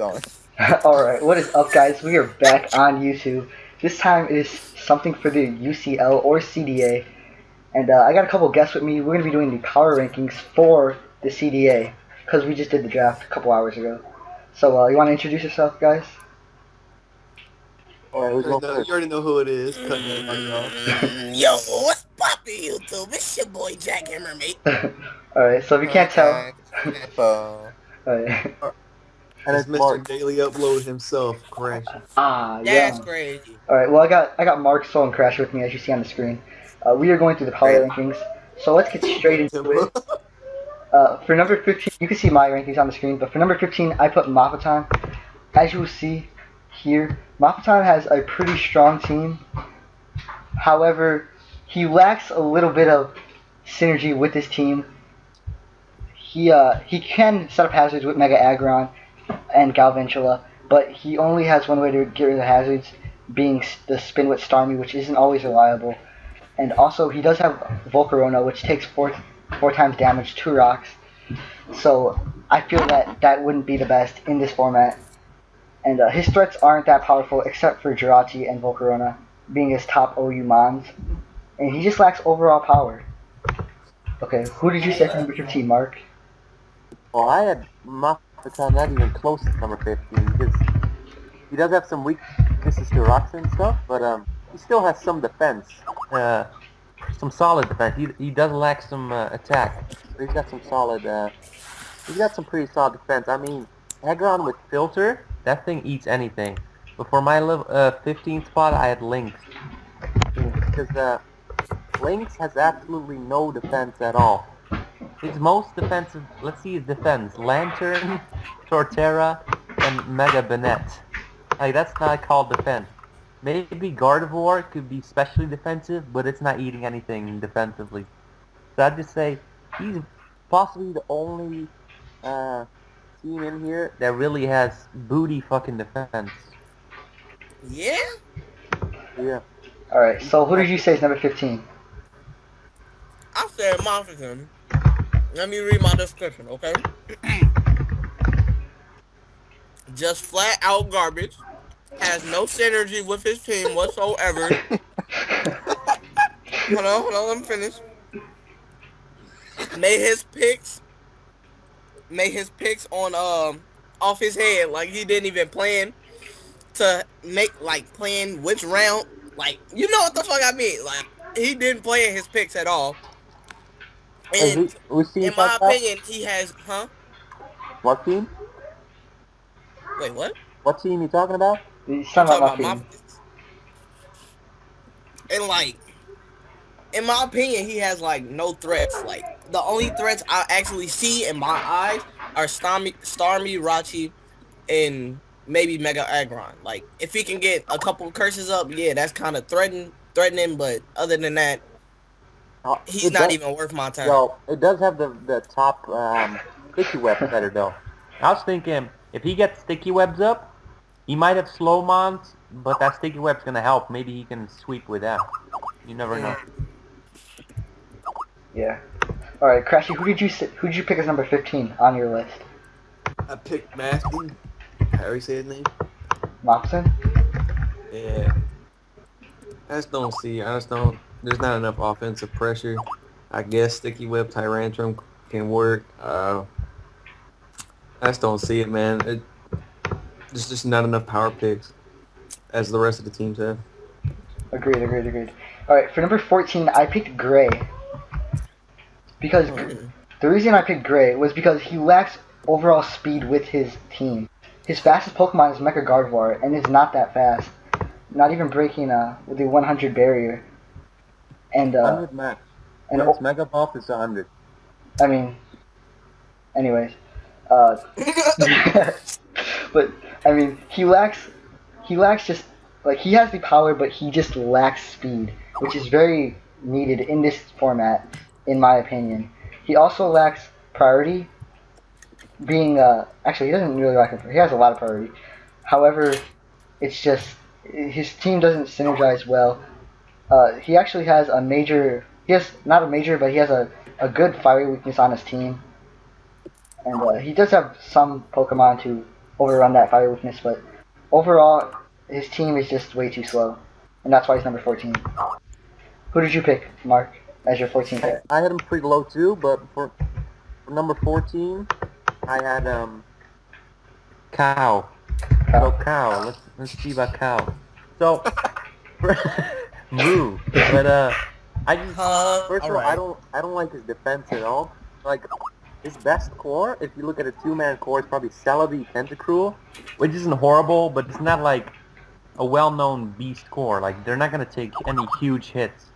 going. Alright, what is up guys? We are back on YouTube. This time it is something for the UCL or CDA. And I got a couple guests with me. We're going to be doing the power rankings for the CDA. Because we just did the draft a couple hours ago. So you want to introduce yourself guys? Alright, who's going first? You already know who it is. Cutting everybody off. Yo, what's poppin' YouTube? It's your boy Jack Hammer, mate. Alright, so if you can't tell... So, Alright. And it's it's Mr. Mark. Daily Upload himself crashing. That's Yeah. crazy. Alright, well I got Mark, Soul, and Crash with me as you see on the screen. We are going through the power rankings. So let's get straight into it. For number 15, you can see my rankings on the screen, but for number 15, I put Mafatan. As you will see here, Mafatan has a pretty strong team. However, he lacks a little bit of synergy with his team. He can set up hazards with Mega Aggron and Galvantula, but he only has one way to get rid of the hazards, being the spin with Starmie, which isn't always reliable. And also, he does have Volcarona, which takes four times damage, 2 rocks. So I feel that wouldn't be the best in this format. And his threats aren't that powerful, except for Jirachi and Volcarona being his top OU mons. And he just lacks overall power. Okay, who did you say for number 15, Mark? Well, I had Mafatan not even close to number 15 because he does have some weaknesses to rocks and stuff, but he still has some defense. Some solid defense. He does lack some attack, but he's got some solid. He's got some pretty solid defense. I mean, Aggron with filter, that thing eats anything. But for my 15th spot, I had Lynx because Lynx has absolutely no defense at all. His most defensive, let's see his defense, Lantern, Torterra, and Mega Banette. Like, that's not called defense. Maybe Gardevoir could be specially defensive, but it's not eating anything defensively. So I'd just say he's possibly the only team in here that really has booty fucking defense. Yeah? Yeah. Alright, so who did you say is number 15? I said Mafatan. Let me read my description, okay? Just flat out garbage. Has no synergy with his team whatsoever. Hold on, let me finish. Made his picks on off his head, like he didn't even plan to make, like, plan which round, like, you know what the fuck I mean, like he didn't plan his picks at all. And in my opinion, he has, What team? Wait, what? What team you talking about? He's talking about my team. And, like, in my opinion, he has, like, no threats. Like, the only threats I actually see in my eyes are Starmie, Rachi, and maybe Mega Aggron. Like, if he can get a couple curses up, yeah, that's kind of threatening, but other than that, he's not even worth my time. Well, it does have the top sticky web better though. I was thinking, if he gets sticky webs up, he might have slow mons, but that sticky web's gonna help. Maybe he can sweep with that. You never know. Yeah. Alright, Crashy, who did you pick as number 15 on your list? I picked Maston. How do you say his name? Mopson? Yeah. I just don't. There's not enough offensive pressure. I guess Sticky Web Tyrantrum can work. I just don't see it, man. There's just not enough power picks as the rest of the teams have. Agreed. Alright, for number 14, I picked Gray. Because the reason I picked Gray was because he lacks overall speed with his team. His fastest Pokemon is Mecha Gardevoir, and is not that fast. Not even breaking the 100 barrier. And 100 max. And its Mega Buff is 100. I mean, anyways, but I mean, he lacks just, like, he has the power, but he just lacks speed, which is very needed in this format, in my opinion. He also lacks priority, being actually he doesn't really lack it. He has a lot of priority. However, it's just his team doesn't synergize well. He actually has a major. He has not a major, but he has a good fire weakness on his team, and he does have some Pokemon to overrun that fire weakness, but overall, his team is just way too slow, and that's why he's number 14. Who did you pick, Mark, as your 14th pick? I had him pretty low too, but for number 14, I had Cow. So Cow. Let's see about Cow. So Moo. But I just first of all, I don't like his defense at all. Like his best core, if you look at a 2-man core, is probably Celebi Tentacruel, which isn't horrible, but it's not like a well-known beast core. Like they're not gonna take any huge hits.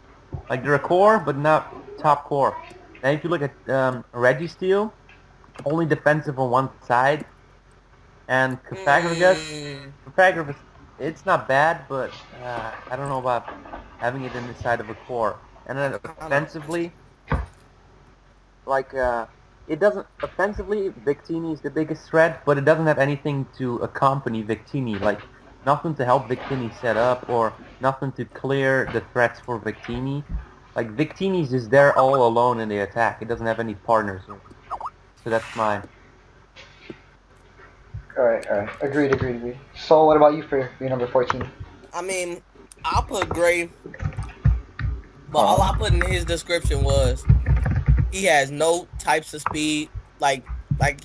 Like they're a core, but not top core. And if you look at Registeel, only defensive on one side, and Pythagoras, it's not bad, but I don't know about having it in the side of a core. And then offensively, like it doesn't offensively, Victini is the biggest threat, but it doesn't have anything to accompany Victini. Like nothing to help Victini set up, or nothing to clear the threats for Victini. Like Victini's just there all alone in the attack. It doesn't have any partners. So that's mine. Alright. Agreed. So what about you for your number 14? I mean, I put Gray, but all I put in his description was he has no types of speed. Like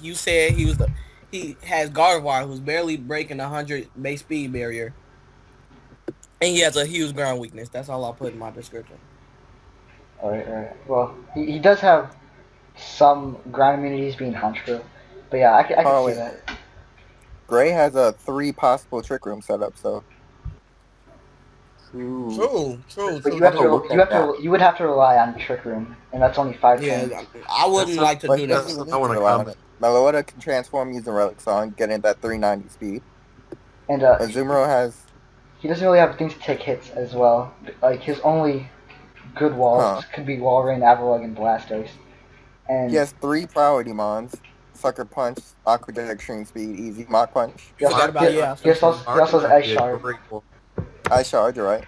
you said, he has Gardevoir, who's barely breaking 100 base speed barrier, and he has a huge ground weakness. That's all I put in my description. Alright. Well, he does have some ground immunities being Honchkrow, but yeah, I can see that. Gray has 3 possible Trick Room setups, so True. But you would have to rely on Trick Room, and that's only 5 turns. Yeah, I wouldn't like to do that. I want to comment. Meloetta can transform using Relic Song, getting that 390 speed. And Azumarill has... He doesn't really have things to take hits as well. Like, his only good walls could be Walrein, Avalugg, and Blastoise. And he has 3 priority mons. Sucker Punch, Aqua Jet Extreme Speed, Easy, Mach Punch. He also has Ice Shard. Ice Shard, you're right.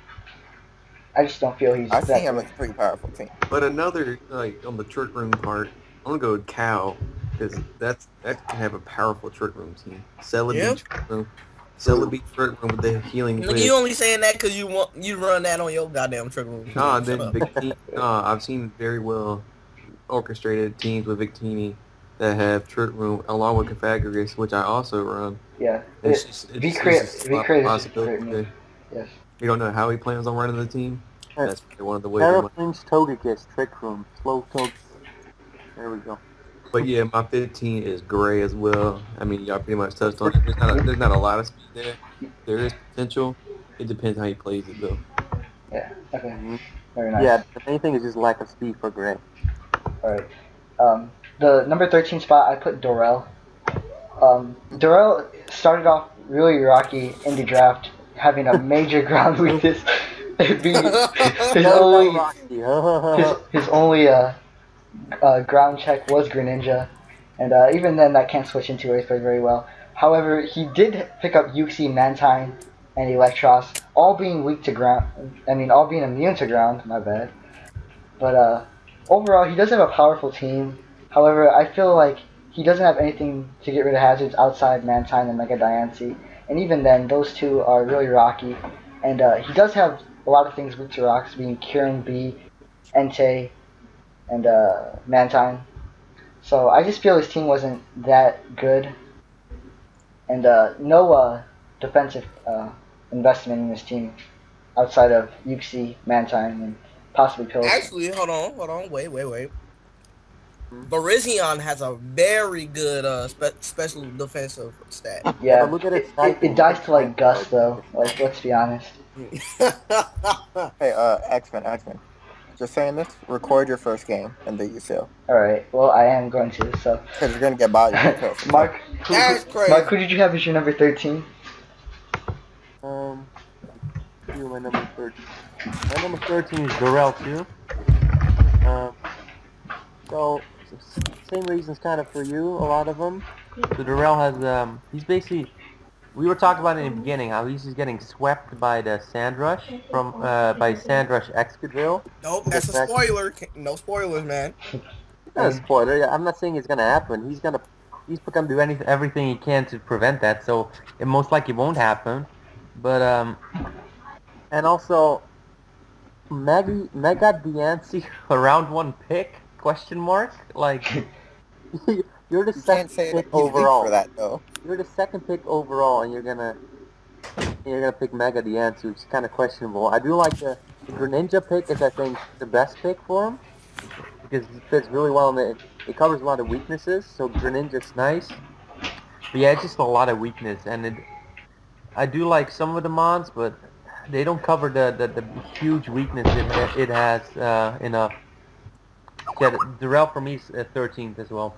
I just don't feel he's I that see him good. as a pretty powerful team. But another, like, on the Trick Room part, I'm going to go with Cow, because that can have a powerful Trick Room team. Celebi Trick Room. Celebi Trick Room with the healing Look, you only saying that because you run that on your goddamn Trick Room. Nah, then Victini, I've seen very well orchestrated teams with Victini that have Trick Room along with Pythagoras, which I also run. Yeah. It's V-Crit just a possibility. Yes. We don't know how he plans on running the team. That's one of the ways. Terraflinch, Togekiss, Trick Room, Slowpoke. There we go. But yeah, my 15 is Gray as well. I mean, y'all pretty much touched on it. There's not a lot of speed there. There is potential. It depends how he plays it, though. Yeah. Okay. Very nice. Yeah, the main thing is just lack of speed for Gray. Alright. The number 13 spot, I put Dorel. Dorel started off really rocky in the draft, having a major ground weakness. His only ground check was Greninja, and even then that can't switch into Earthquake very well. However, he did pick up Uxie, Mantine, and Electros, all being weak to ground. All being immune to ground. My bad. But overall, he does have a powerful team. However, I feel like he doesn't have anything to get rid of hazards outside Mantine and Mega Diancie. And even then, those two are really rocky. And he does have a lot of things weak to rocks, being Kieran B, Entei, and Mantine. So I just feel his team wasn't that good. And no defensive investment in his team outside of Uxie, Mantine, and possibly Pills. Actually, hold on, wait. Virizion has a very good special defensive stat. Yeah, look at it dies to like Gus though. Like, let's be honest. Hey, X-Men. Just saying this, record your first game and then you sell. Alright, well I am going to, so. Because you're going to get bodied. Mark, That's crazy. Mark, who did you have as your number 13? My number 13. My number 13 is Dorel too. So same reasons kind of for you, a lot of them. So Dorel has he's basically, we were talking about it in the beginning how he's just getting swept by the Sandrush from by Sandrush Excadrill. Nope, that's a spoiler. No spoilers, man. Not a spoiler. I'm not saying it's gonna happen. He's gonna he's gonna do everything he can to prevent that. So it most likely won't happen. But and also Mega Diancie around one pick? Question mark? Like you're the You can't second say that pick he's weak for overall. that though. You're the second pick overall, and you're gonna pick Mega Diancie, which is kind of questionable. I do like the Greninja pick is I think the best pick for him because he fits really well in the. It covers a lot of weaknesses, so Greninja's nice. But yeah, it's just a lot of weakness, and I do like some of the mons, but they don't cover the huge weakness it has enough. Yeah, Durrell for me is 13th as well.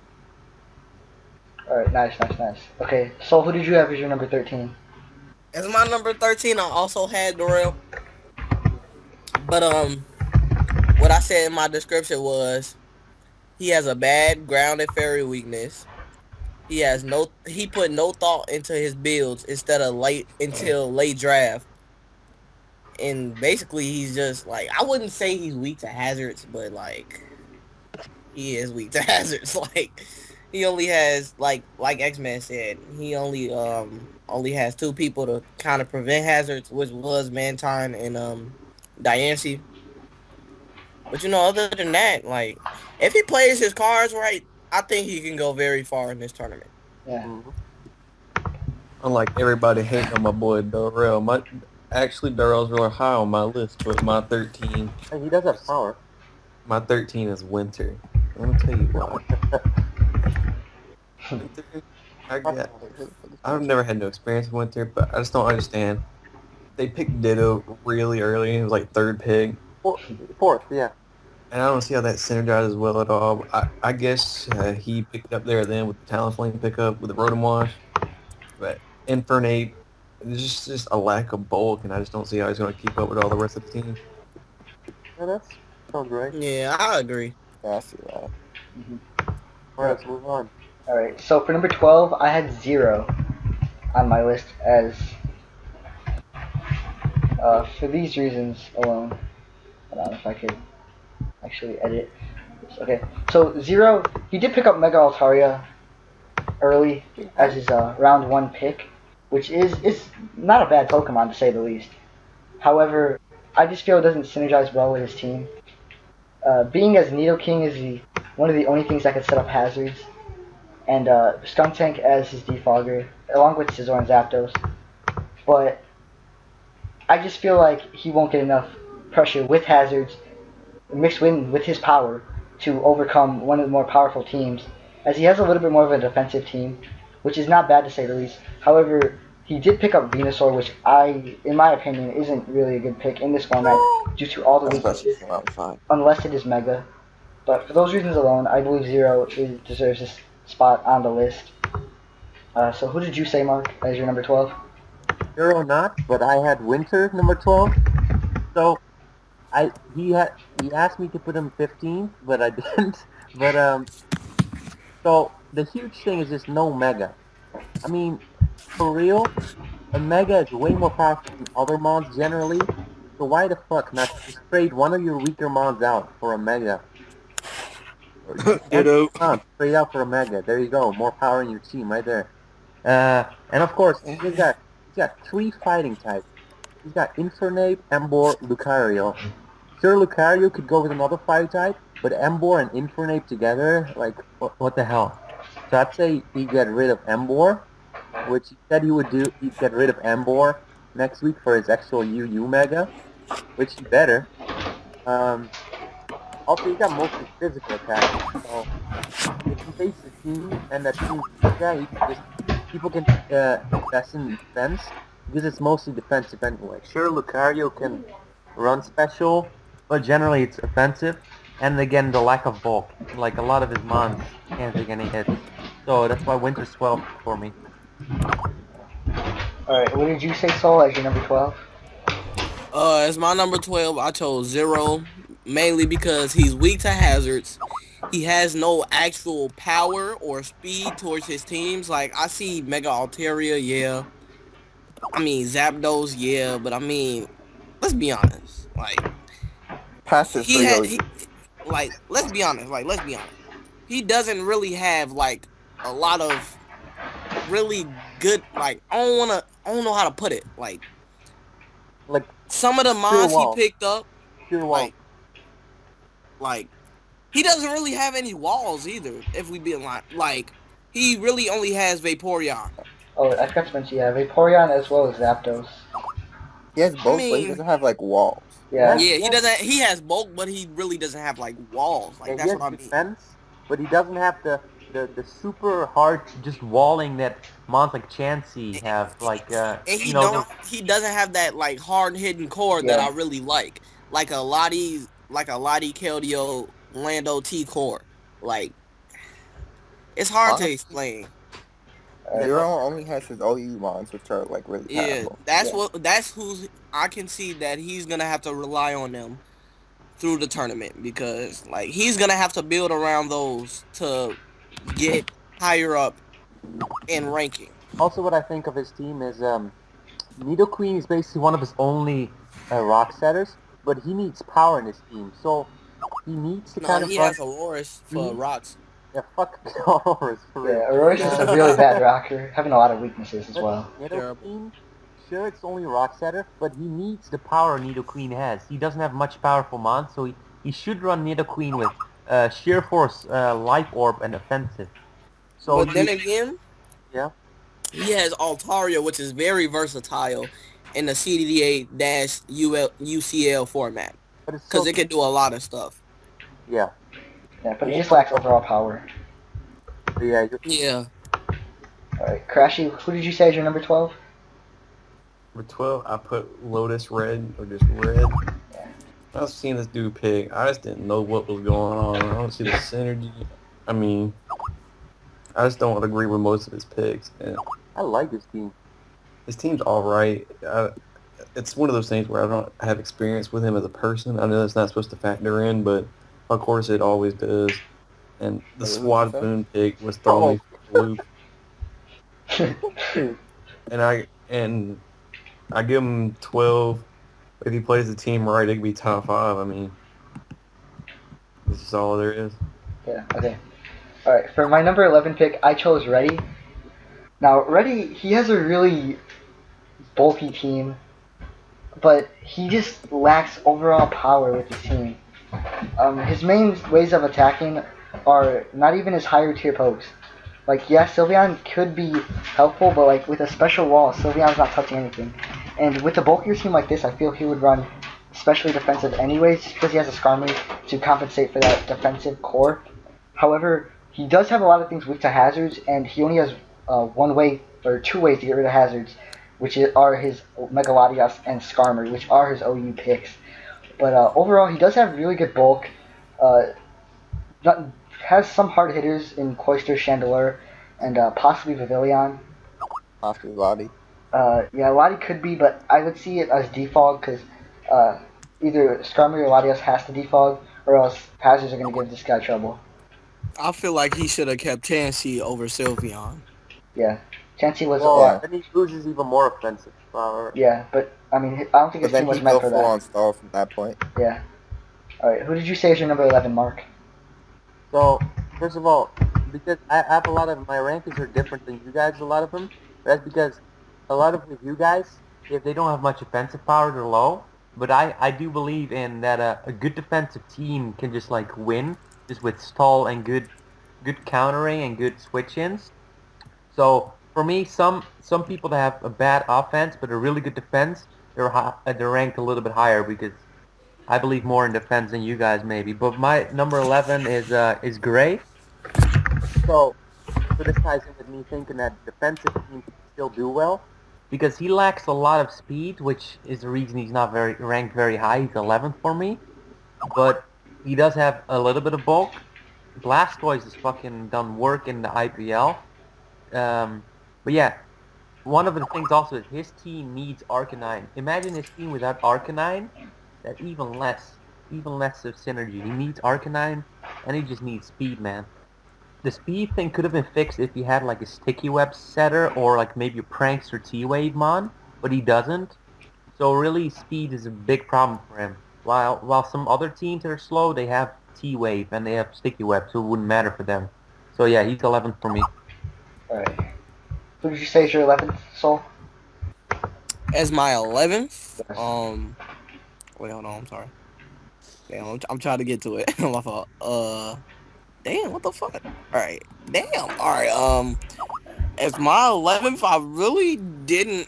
All right, nice. Okay, so who did you have as your number 13? As my number 13, I also had Dorel. But what I said in my description was he has a bad grounded fairy weakness. He put no thought into his builds instead of late draft. And basically he's just like, I wouldn't say he's weak to hazards, but like he is weak to hazards. Like he only has like X-Man said, he only has two people to kind of prevent hazards, which was Mantine and Diancie. But other than that, like if he plays his cards right, I think he can go very far in this tournament. Yeah. Mm-hmm. Unlike everybody hating on my boy Darrell, actually Darrell's really high on my list, but And he does have power. my 13 is Winter. Let me tell you why. Winter, I've never had no experience with Winter, but I just don't understand. They picked Ditto really early. It was like third pick. Fourth, yeah. And I don't see how that synergizes well at all. I guess he picked up there then with the Talonflame pickup with the Rotom Wash. But Infernape, there's just a lack of bulk, and I just don't see how he's going to keep up with all the rest of the team. Yeah, that sounds right. Yeah, I agree. Yeah, I see that. Alright, let's move on. All right, so for number 12, I had Zero on my list as for these reasons alone. Hold on, if I could actually edit. Okay, so Zero, he did pick up Mega Altaria early as his round 1 pick, which is not a bad Pokemon to say the least. However, I just feel it doesn't synergize well with his team. Being as Nidoking is one of the only things that can set up hazards, and Skuntank as his defogger, along with Scizor and Zapdos. But I just feel like he won't get enough pressure with hazards mixed in with his power to overcome one of the more powerful teams, as he has a little bit more of a defensive team, which is not bad to say the least. However, he did pick up Venusaur, which in my opinion, isn't really a good pick in this format due to all the Especially weaknesses, for round 5. unless it is Mega. But for those reasons alone, I believe Zero deserves this spot on the list. So who did you say, Mark, as your number 12? Zero not, but I had Winter number 12. So he asked me to put him 15th, but I didn't. But so the huge thing is just no Mega. I mean, for real, a Mega is way more powerful than other mons generally. So why the fuck not just trade one of your weaker mons out for a Mega? Ditto. Trade out for a Mega. There you go. More power in your team right there. And of course, he's got 3 fighting types. He's got Infernape, Emboar, Lucario. Sure, Lucario could go with another fire type, but Emboar and Infernape together, like, what the hell? So I'd say he'd get rid of Emboar, which he said he would do. He'd get rid of Emboar next week for his actual UU Mega, which he better. Also, he got mostly physical attacks, so if he faces a team and that team, yeah, people can invest in defense because it's mostly defensive anyway. Sure, Lucario can run special, but generally it's offensive. And again, the lack of bulk, like a lot of his mons can't take any hits. So that's why Winter's 12 for me. Alright, what did you say, Soul, as your number 12? As my number 12, I chose Zero, mainly because he's weak to hazards. He has no actual power or speed towards his teams. Like, I see Mega Altaria, yeah. I mean, Zapdos, yeah. But I mean, let's be honest. Like, Passes let's be honest. He doesn't really have, like, a lot of really good. Like I don't know how to put it. Like some of the pure mods he wall. picked up, Pure wall. like he doesn't really have any walls either. If we be like he really only has Vaporeon. Oh, I forgot to mention, yeah, Vaporeon as well as Zapdos. He has I both, but he mean, doesn't have like walls. Yeah. yeah, he doesn't. He has bulk, but he really doesn't have like walls. Like Yeah, he that's has what I mean. defense, but he doesn't have the super hard just walling that mons like Chansey have. Like And you know those. he doesn't have that like hard hidden core that Yeah. I really like a Lottie Keldeo Lando T core. Like it's hard to explain. Zero only has his OU mons, which are like really Yeah, powerful. that's who's I can see that he's gonna have to rely on them through the tournament because like he's gonna have to build around those to get higher up in ranking. Also, what I think of his team is Nidoqueen is basically one of his only rock setters, but he needs power in his team, so he needs to kind of He run. has Auroras for rocks. Yeah, fuck Auroras for real. Yeah, Aurora's is a really bad rocker, having a lot of weaknesses as well. Nidoqueen, sure, it's only rock setter, but he needs the power Nidoqueen has. He doesn't have much powerful mons, so he should run Nidoqueen with Sheer Force, Life Orb, and Offensive. So But then again, yeah, he has Altaria, which is very versatile in the CDA-UCL format because it can do a lot of stuff. Yeah. Yeah, but he just lacks overall power. Yeah. Yeah. Alright, Crashy, who did you say is your number 12? Number 12, I put Lotus Red, or just Red. I was seeing this dude pick. I just didn't know what was going on. I don't see the synergy. I mean, I just don't agree with most of his picks. And I like his team. his team's all right. It's one of those things where I don't have experience with him as a person. I know that's not supposed to factor in, but of course it always does. And the Swad Boon pick was throwing me for a loop. and I give him 12. If he plays the team right, it could be top 5. I mean, this is all there is. Yeah, okay. Alright, for my number 11 pick, I chose Reddy. Now, Reddy, he has a really bulky team, but he just lacks overall power with his team. His main ways of attacking are not even his higher tier pokes. Like, yeah, Sylveon could be helpful, but like with a special wall, Sylveon's not touching anything. And with a bulkier team like this, I feel he would run especially defensive anyways, just because he has a Skarmory to compensate for that defensive core. However, he does have a lot of things weak to hazards, and he only has one way or 2 ways to get rid of hazards, which are his Mega Latias and Skarmory, which are his OU picks. But overall, he does have really good bulk. Has some hard hitters in Cloyster, Chandelure, and possibly Pavilion. Possibly Lottie. Yeah, Lottie could be, but I would see it as defog because either Skarmory or Latias has to defog, or else hazards are going to give this guy trouble. I feel like he should have kept Chansey over Sylveon. Yeah, Chansey was. Then he loses even more offensive power. Yeah, but I mean, I don't think his team was meant for that. But then he go full on stall from that point. Yeah. All right, who did you say is your number 11, Mark? So, first of all, because I have a lot of my rankings are different than you guys, a lot of them. That's because a lot of you guys, if they don't have much offensive power, they're low. But I do believe in that a good defensive team can just like win just with stall and good countering and good switch-ins. So for me, some people that have a bad offense but a really good defense, they're ranked a little bit higher because I believe more in defense than you guys maybe. But my number 11 is Gray. So this ties in with me thinking that defensive teams can still do well because he lacks a lot of speed, which is the reason he's not ranked very high. He's 11th for me, but he does have a little bit of bulk. Blastoise has fucking done work in the IPL. But yeah, one of the things also is his team needs Arcanine. Imagine his team without Arcanine. That's even less of synergy. He needs Arcanine, and he just needs speed, man. The speed thing could have been fixed if he had like a Sticky Web setter or like maybe a Prankster T-Wave mon, but he doesn't. So really, speed is a big problem for him. While some other teams that are slow, they have T-Wave and they have Sticky Web, so it wouldn't matter for them. So yeah, he's 11th for me. Alright. Who did you say is your 11th, Soul? As my 11th, Yes. wait, hold on, I'm sorry. Damn, I'm trying to get to it. My fault. Damn, what the fuck? All right, damn. All right, as my 11th, I really didn't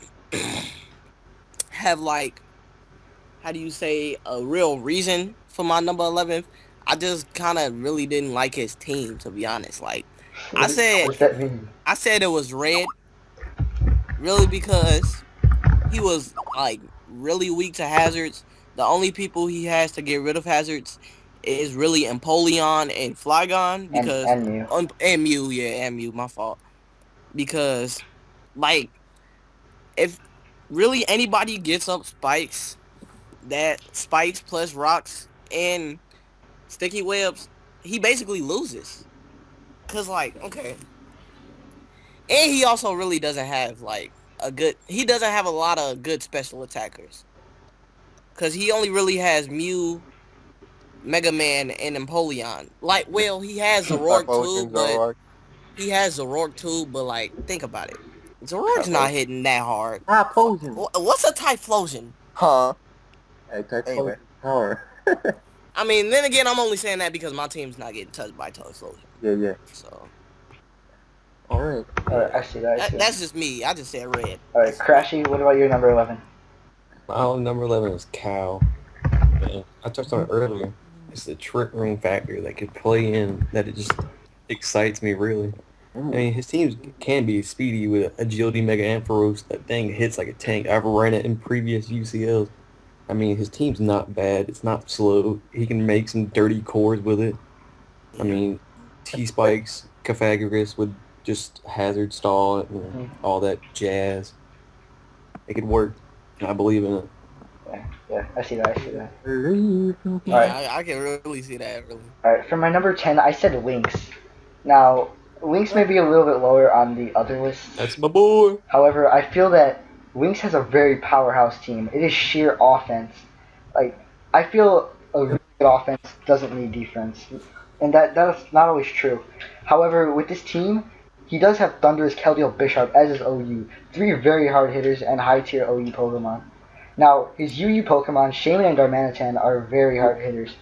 have like, how do you say, a real reason for my number 11th. I just kind of really didn't like his team, to be honest. Like, I What said, does that mean? I said it was red, really because he was like really weak to hazards. The only people he has to get rid of hazards is really Empoleon and Flygon because And Mew. and Mew, yeah, and Mew, my fault. Because like if really anybody gets up spikes, that spikes plus rocks and sticky webs, he basically loses. Cause like, okay. And he also really doesn't have like he doesn't have a lot of good special attackers. Cause he only really has Mew, Mega Man, and Empoleon. Like, well, he has Zoroark too, Typhlosion, but Zoroark, like, think about it. Zoroark's not Typhlosion. hitting that hard. Potion. What's a Typhlosion? Huh? Hey, Anyway. Typhlosion power. I mean, then again, I'm only saying that because my team's not getting touched by Typhlosion. Yeah. So Alright. Alright, I see that. that's just me. I just said red. Alright, Crashy, what about your number 11? My number 11 is Cow. Man, I touched on it earlier. It's the trick ring factor that could play in that it just excites me really. I mean, his teams can be speedy with agility mega Ampharos. That thing hits like a tank. I've ran it in previous UCLs. I mean, his team's not bad. It's not slow. He can make some dirty cores with it. I mean, T-Spikes, Pythagoras with just hazard stall and all that jazz. It could work. I believe in it. Yeah, I see that. Yeah, Alright. I can really see that. Really. Alright, for my number 10, I said Lynx. Now, Lynx may be a little bit lower on the other lists. That's my boy. However, I feel that Lynx has a very powerhouse team. It is sheer offense. Like, I feel a really good offense doesn't need defense. And that's not always true. However, with this team, he does have Thunderous, Keldeo, Bisharp, as is OU. 3 very hard hitters and high tier OU Pokemon. Now, his UU Pokemon, Shaman and Darmanitan, are very hard hitters.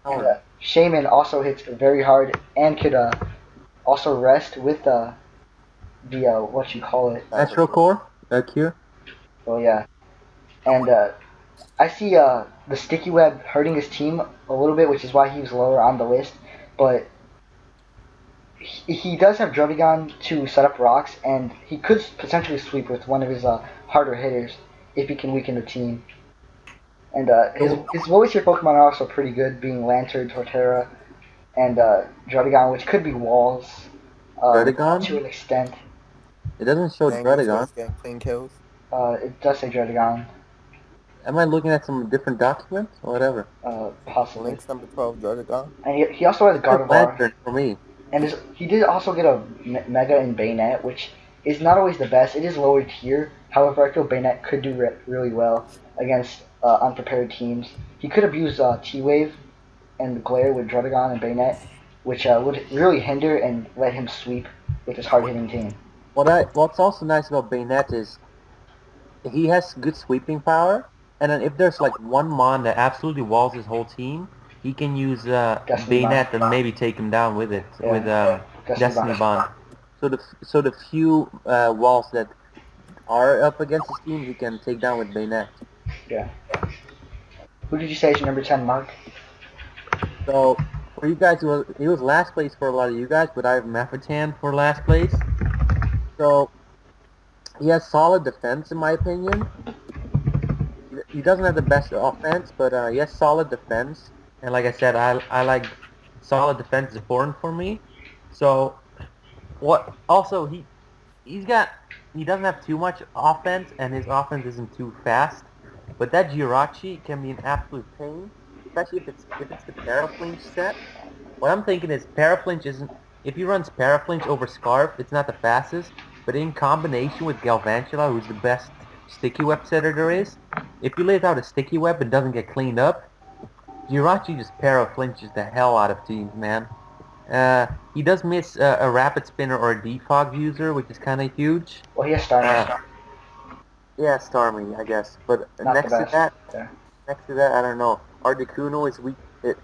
And, Shaman also hits very hard and could also rest with the what you call it. Astral Core? Cure? Oh yeah. And I see the Sticky Web hurting his team a little bit, which is why he was lower on the list. But he does have Drotagon to set up rocks, and he could potentially sweep with one of his harder hitters if he can weaken the team. And his lowest tier Pokemon are also pretty good, being Lantern, Torterra, and Drotagon, which could be walls Drotagon? to an extent. It doesn't show Drotagon. Game clean kills. It does say Drotagon. Am I looking at some different documents? Or whatever. Possibly. Lynx number 12, Drotagon. And he also has Gardevoir. Lantern for me. And he did also get a Mega in Bayonet, which is not always the best. It is lower tier. However, I feel Bayonet could do really well against unprepared teams. He could have used T-Wave and Glare with Drotagon and Bayonet, which would really hinder and let him sweep with his hard-hitting team. What's also nice about Bayonet is he has good sweeping power, and then if there's like one Mon that absolutely walls his whole team, he can use Bayonet and maybe take him down with it, with Destiny Bond. So the few walls that are up against his team, he can take down with Bayonet. Yeah. Who did you say is your number 10, Mark? So for you guys, he was last place for a lot of you guys, but I have Mafatan for last place. So he has solid defense in my opinion. He doesn't have the best offense, but he has solid defense. And like I said, I like solid defense is important for me. So what? Also, he doesn't have too much offense, and his offense isn't too fast. But that Jirachi can be an absolute pain, especially if it's the Paraflinch set. What I'm thinking is Paraflinch isn't. If he runs Paraflinch over Scarf, it's not the fastest. But in combination with Galvantula, who's the best Sticky Web setter there is, if you lays out a Sticky Web and doesn't get cleaned up, Jirachi just Paraflinches the hell out of teams, man. He does miss a rapid spinner or a defog user, which is kind of huge. Well, he has Starmie. Yeah, Starmie, I guess. But Not the next to best. that, Yeah. I don't know. Articuno is weak,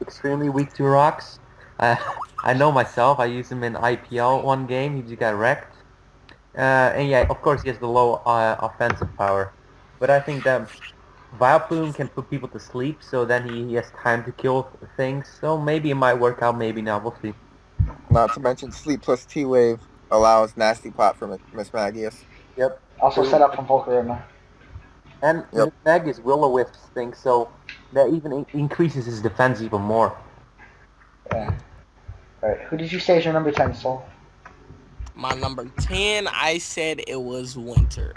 extremely weak to rocks. I know myself. I used him in IPL one game. He just got wrecked. And yeah, of course, he has the low offensive power. But I think that Vileplume can put people to sleep, so then he has time to kill things. So maybe it might work out, maybe not. We'll see. Not to mention Sleep plus T-Wave allows Nasty Plot for Miss Magius. Yep. Also True. set up from Volcarona. And Yep. Meg is Will-O-Wisp thing, so that even increases his defense even more. Yeah. Alright, who did you say is your number 10, Soul? My number 10, I said it was Winter.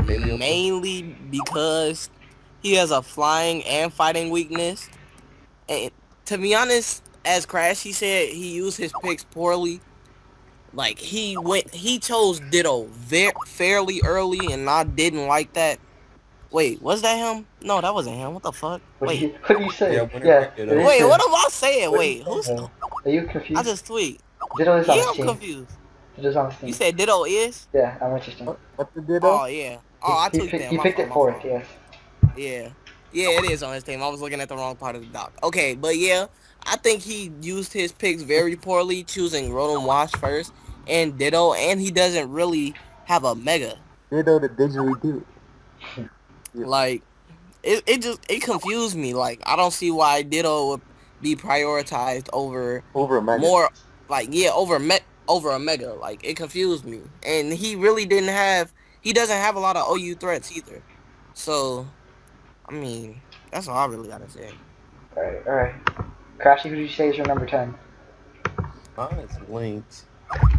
Mainly because he has a flying and fighting weakness. And to be honest, as Crash, he said he used his picks poorly. Like, he chose Ditto fairly early, and I didn't like that. Wait, was that him? No, that wasn't him. What the fuck? What Wait. do you say? Yeah, Winter Yeah, picked it it up. is Wait, him. what am I saying? What did Wait, you who's... say, though? Are you I confused? just tweet. Ditto is on Yeah, his I'm team. confused. Ditto's on his You team. said Ditto is? Yeah, on Winter's team. What's the Ditto? Oh, yeah. Oh, I tweaked that. He My picked fault, it my fourth, fault. yes. Yeah. Yeah, it is on his team. I was looking at the wrong part of the doc. Okay, but yeah, I think he used his picks very poorly, choosing Rotom Wash first and Ditto, and he doesn't really have a Mega. Ditto the didgeridoo. Like, it confused me. Like, I don't see why Ditto would be prioritized over Over a Mega. more, like, yeah, over a Mega. Like, it confused me. And he really he doesn't have a lot of OU threats either. So, I mean, that's all I really gotta say. Alright. Crafty, who did you say is your number 10? Mine is Lynx.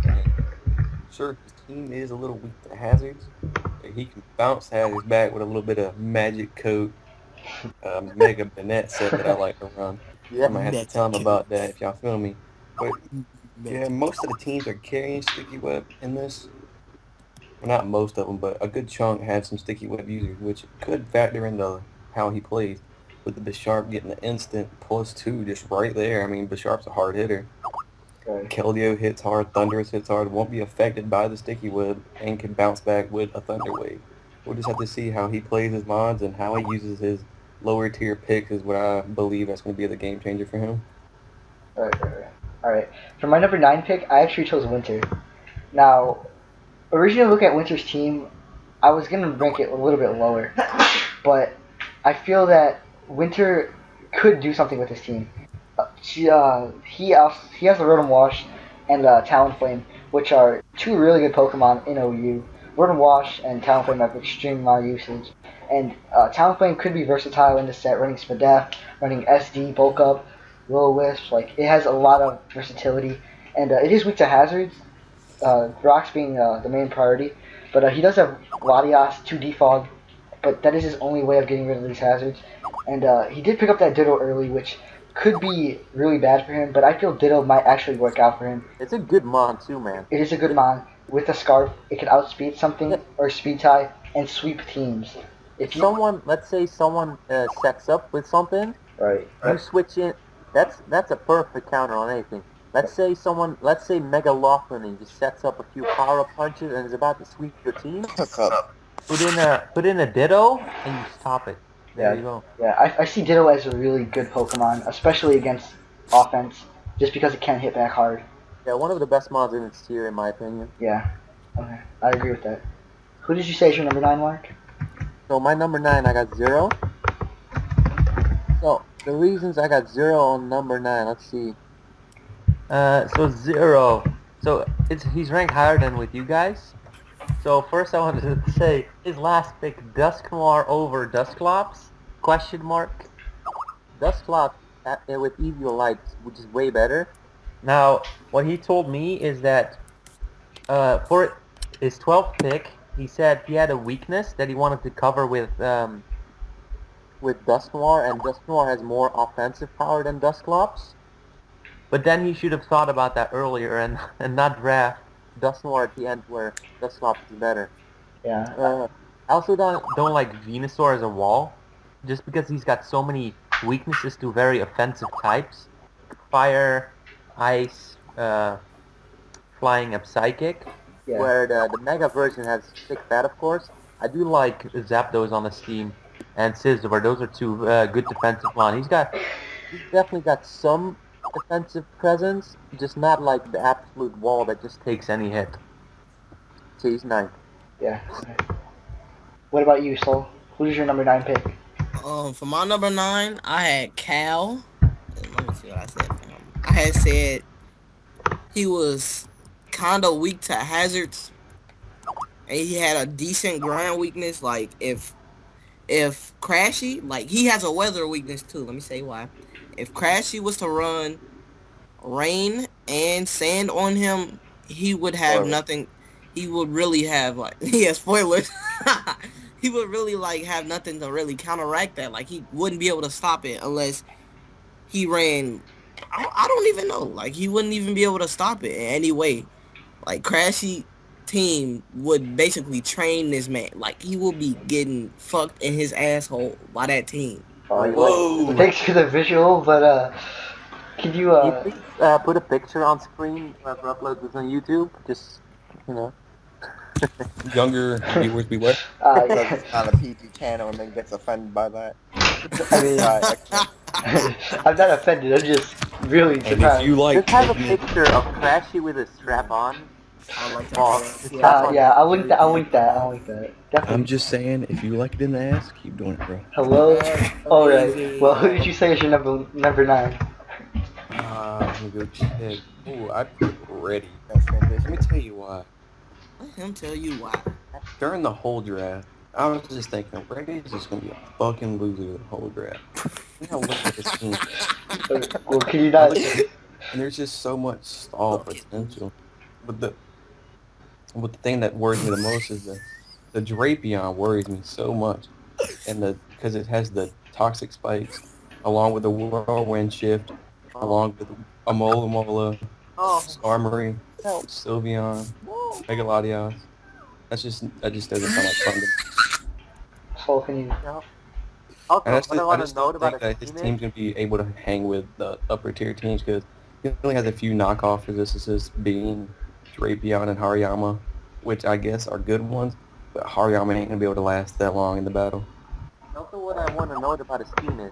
And sure, his team is a little weak to hazards, but he can bounce hazards back with a little bit of magic coat, mega Banette set that I like to run. Yeah. I might have to tell him about that if y'all feel me. But yeah, most of the teams are carrying Sticky Web in this. Well, not most of them, but a good chunk have some Sticky Web users, which could factor into how he plays. With the Bisharp getting the instant +2 just right there. I mean, Bisharp's a hard hitter. Keldeo hits hard, Thundurus hits hard, won't be affected by the Sticky Web, and can bounce back with a Thunder Wave. We'll just have to see how he plays his mods and how he uses his lower tier picks is what I believe that's going to be the game changer for him. Alright. For my number 9 pick, I actually chose Winter. Now, originally looking at Winter's team, I was going to rank it a little bit lower. But I feel that Winter could do something with his team. He has the Rotom Wash and Talonflame, which are two really good Pokemon in OU. Rotom Wash and Talonflame have extreme amount of usage. And Talonflame could be versatile in the set, running Spadef, running SD, Bulk Up, Will-O-Wisp. Like, it has a lot of versatility. And it is weak to hazards, rocks being the main priority. But he does have Latias, 2 Defog, but that is his only way of getting rid of these hazards. And he did pick up that Ditto early, which could be really bad for him, but I feel Ditto might actually work out for him. It's a good mon too, man. It is a good mon. With a Scarf, it can outspeed something, or speed tie, and sweep teams. If someone, let's say someone sets up with something, right, you switch in, that's a perfect counter on anything. Let's say Mega Laughlin just sets up a few power-up punches and is about to sweep your team. Put in a Ditto, and you stop it. There you go. Yeah, I see Ditto as a really good Pokemon, especially against offense, just because it can hit back hard. Yeah, one of the best mods in its tier, in my opinion. Yeah, okay, I agree with that. Who did you say is your number 9, Mark? So my number 9, I got 0. So the reasons I got 0 on number 9, let's see. So 0. So he's ranked higher than with you guys. So first I wanted to say his last pick, Dusknoir over Dusclops? Question mark. Dusclops with Eviolite, which is way better. Now, what he told me is that for his 12th pick, he said he had a weakness that he wanted to cover with Dusknoir, and Dusknoir has more offensive power than Dusclops. But then he should have thought about that earlier and not draft Dusknoir at the end where Dusclops is better. Yeah. I also don't like Venusaur as a wall, just because he's got so many weaknesses to very offensive types. Fire, Ice, flying a Psychic, Yeah. where the Mega version has Sick Fat, of course. I do like Zapdos on the Steam and Scizor. Those are two good defensive line. He's definitely got some defensive presence, just not like the absolute wall that just takes any hit. So he's 9. Yeah. What about you, Soul? Who's your number 9 pick? For my number 9, I had Cal. Let me see what I said for him. I had said he was kind of weak to hazards, and he had a decent ground weakness. Like if Crashy, like he has a weather weakness too. Let me say why. If Crashy was to run rain and sand on him, he would have Spoiler. nothing. He would really have like yeah, spoilers. He would really like have nothing to really counteract that. Like he wouldn't be able to stop it unless he ran. I don't even know. Like he wouldn't even be able to stop it in any way. Like Crashy team would basically train this man. Like he will be getting fucked in his asshole by that team. Whoa! Thanks for the visual, but can you Can you please put a picture on screen for upload this on YouTube? Just, you know. Younger viewers beware. Because it's not a PG channel and then gets offended by that. I mean, I'm not offended. I'm just really And if surprised. you like Just have a taking it, picture of Crashy with a strap on. I like Well, that. it's Yeah. not- Yeah, I'll link that. I'll link that. I'll link that. Definitely. I'm just saying, if you like it in the ass, keep doing it, bro. Hello. All right. Amazing. Well, who did you say is your number 9? Let me go check. Oh, I put ready. That's Let me transition. tell you why. Let him tell you why. During the whole draft, I was just thinking, Brady is just gonna be a fucking loser the whole draft. Then I look at this team, Well, can you I not? look at it, and there's just so much stall potential. But the thing that worries me the most is the Drapion worries me so much, and because it has the toxic spikes, along with the whirlwind shift, along with Amola, Oh, Skarmory, help. Sylveon, Megalodios. That just doesn't sound like fun to me. Soul, can you? No. Also, And what I I want to just note don't about think that his his teammate, team's gonna be able to hang with the upper tier teams because he only has a few knockoff resistances, being Drapion and Hariyama, which I guess are good ones, but Hariyama ain't gonna be able to last that long in the battle. also what I want to note about his team is,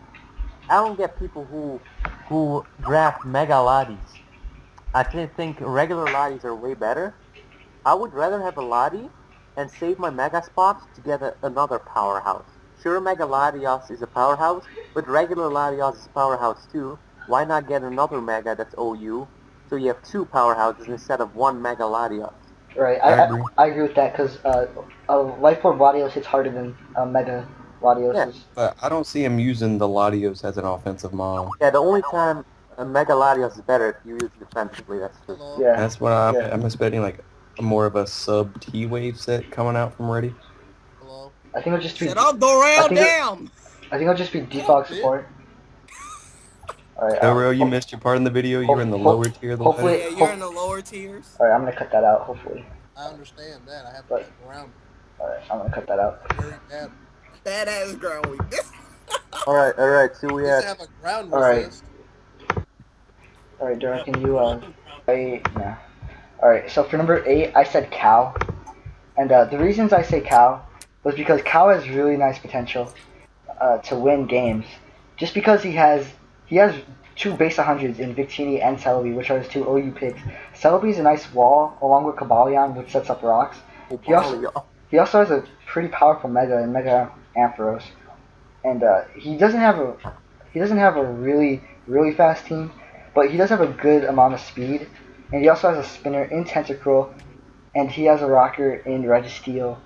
I don't get people who draft Mega Lotties. I think regular Lotties are way better. I would rather have a Lottie and save my Mega spots to get another powerhouse. Sure, Mega Latios is a powerhouse, but regular Latios is a powerhouse too. Why not get another Mega that's OU, so you have 2 powerhouses instead of 1 Mega Latios? Right. I agree. I agree with that because Life Orb Latios hits harder than Mega Latios. Yeah. But I don't see him using the Latios as an offensive mom. Yeah, the only time a Mega Latios is better if you use it defensively, that's true. Yeah. That's what I'm expecting, like more of a sub T-Wave set coming out from Ready. I think it'll just be. Shut up, Dorel, think it- damn! I think it'll just be default support. All right. Dorel, you missed your part in the video. You're in the lower tier of the hopefully- ladder. Yeah, you're in the lower tiers. All right. I'm gonna cut that out. Hopefully. I understand that. I have But- to get around All right. I'm gonna cut that out. very bad. Badass ground weakness. Alright, so we Just had... have a ground All right. resist. All right, Dora, can you Nah. All right. So for number 8, I said Cow, and the reasons I say Cow was because Cow has really nice potential to win games, just because he has 2 base 100s in Victini and Celebi, which are his 2 OU picks. Celebi's a nice wall along with Kabalion, which sets up rocks. He also has a pretty powerful Mega and Mega Ampharos, and he doesn't have a really fast team, but he does have a good amount of speed, and he also has a spinner in Tentacruel, and he has a rocker in Registeel.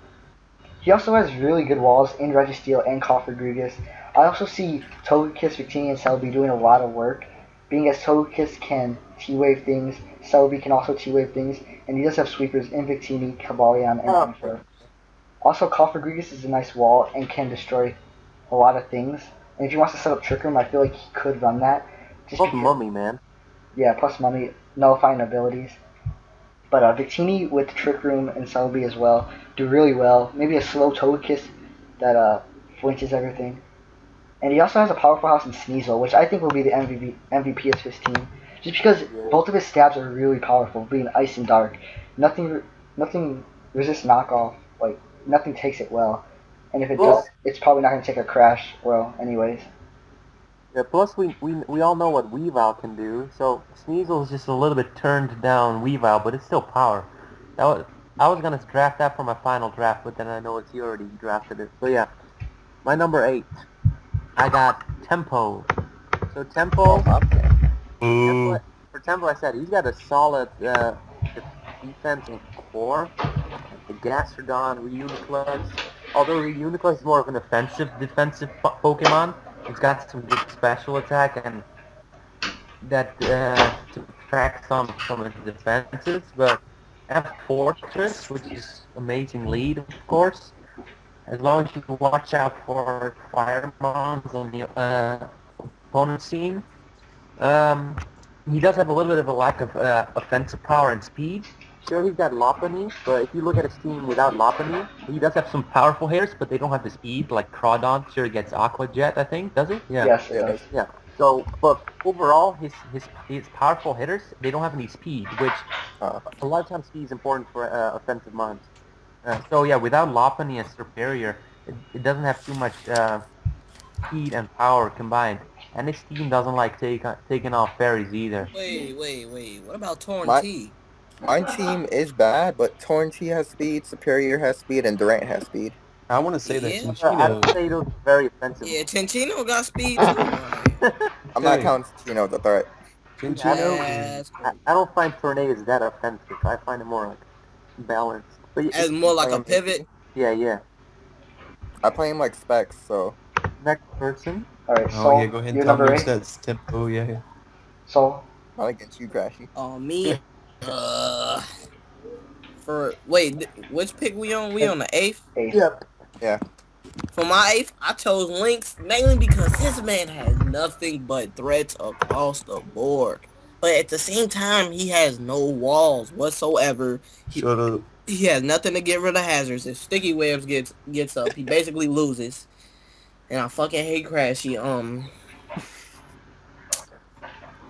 He also has really good walls in Registeel and Coffer-Grigus. I also see Togekiss, Victini, and Celebi doing a lot of work, being as Togekiss can T-Wave things, Celebi can also T-Wave things, and he does have sweepers in Victini, Kabalion, and Ampharos. Also, Coffer-Grigus is a nice wall and can destroy a lot of things. And if he wants to set up Trick Room, I feel like he could run that. Plus Mummy, man. Yeah, plus Mummy, nullifying abilities. But Victini with Trick Room and Celebi as well do really well. Maybe a slow Togekiss that flinches everything. And he also has a powerful house in Sneasel, which I think will be the MVP of his team. Just because both of his stabs are really powerful, being ice and dark. Nothing resists knockoff. Like nothing takes it well, and if it does, it's probably not gonna take a crash well, anyways. Yeah, plus we all know what Weavile can do, so Sneasel is just a little bit turned down Weavile, but it's still power. I was gonna draft that for my final draft, but then I know he already drafted it. So yeah, my number 8, I got Tempo. So Tempo, for Tempo I said he's got a solid defense and core. The Gastrodon, Reuniclus. Although Reuniclus is more of an offensive defensive Pokemon, it's got some good special attack and that subtracts some of the defenses. But F Fortress, which is amazing lead, of course. As long as you watch out for fire mons on the opponent's team. He does have a little bit of a lack of offensive power and speed. Sure, he's got Lopunny, but if you look at his team without Lopunny, he does have some powerful hitters, but they don't have the speed, like Crawdon. Sure, he gets Aqua Jet, I think, does he? Yeah. Yes, it does. Yeah. So, but overall, his powerful hitters, they don't have any speed, which a lot of times speed is important for offensive mons. So yeah, without Lopunny as superior, it doesn't have too much speed and power combined. And his team doesn't like taking off fairies either. Wait. What about Torn T? My team is bad, but Torn T has speed, Superior has speed, and Durant has speed. I want to say that Yeah. Cinccino. I'd say those are very offensive. Yeah, Tinchino got speed too. I'm not counting Chino the threat. Cinccino. That's cool. I don't find Tornado that offensive. I find it more like balanced. But As more like a pivot. Yeah. I play him like Specs, so. Next person. Alright, Oh so yeah, go ahead and you're tell me number which 8. that's Tempo. Yeah. So Not against you, Crashy. Oh, me. Which pick we on? We on the 8th? 8. Yep. Yeah. For my 8th, I chose Lynx mainly because this man has nothing but threats across the board. But at the same time, he has no walls whatsoever. Shut up. He has nothing to get rid of hazards. If Sticky Webs gets up, he basically loses. And I fucking hate Crashy.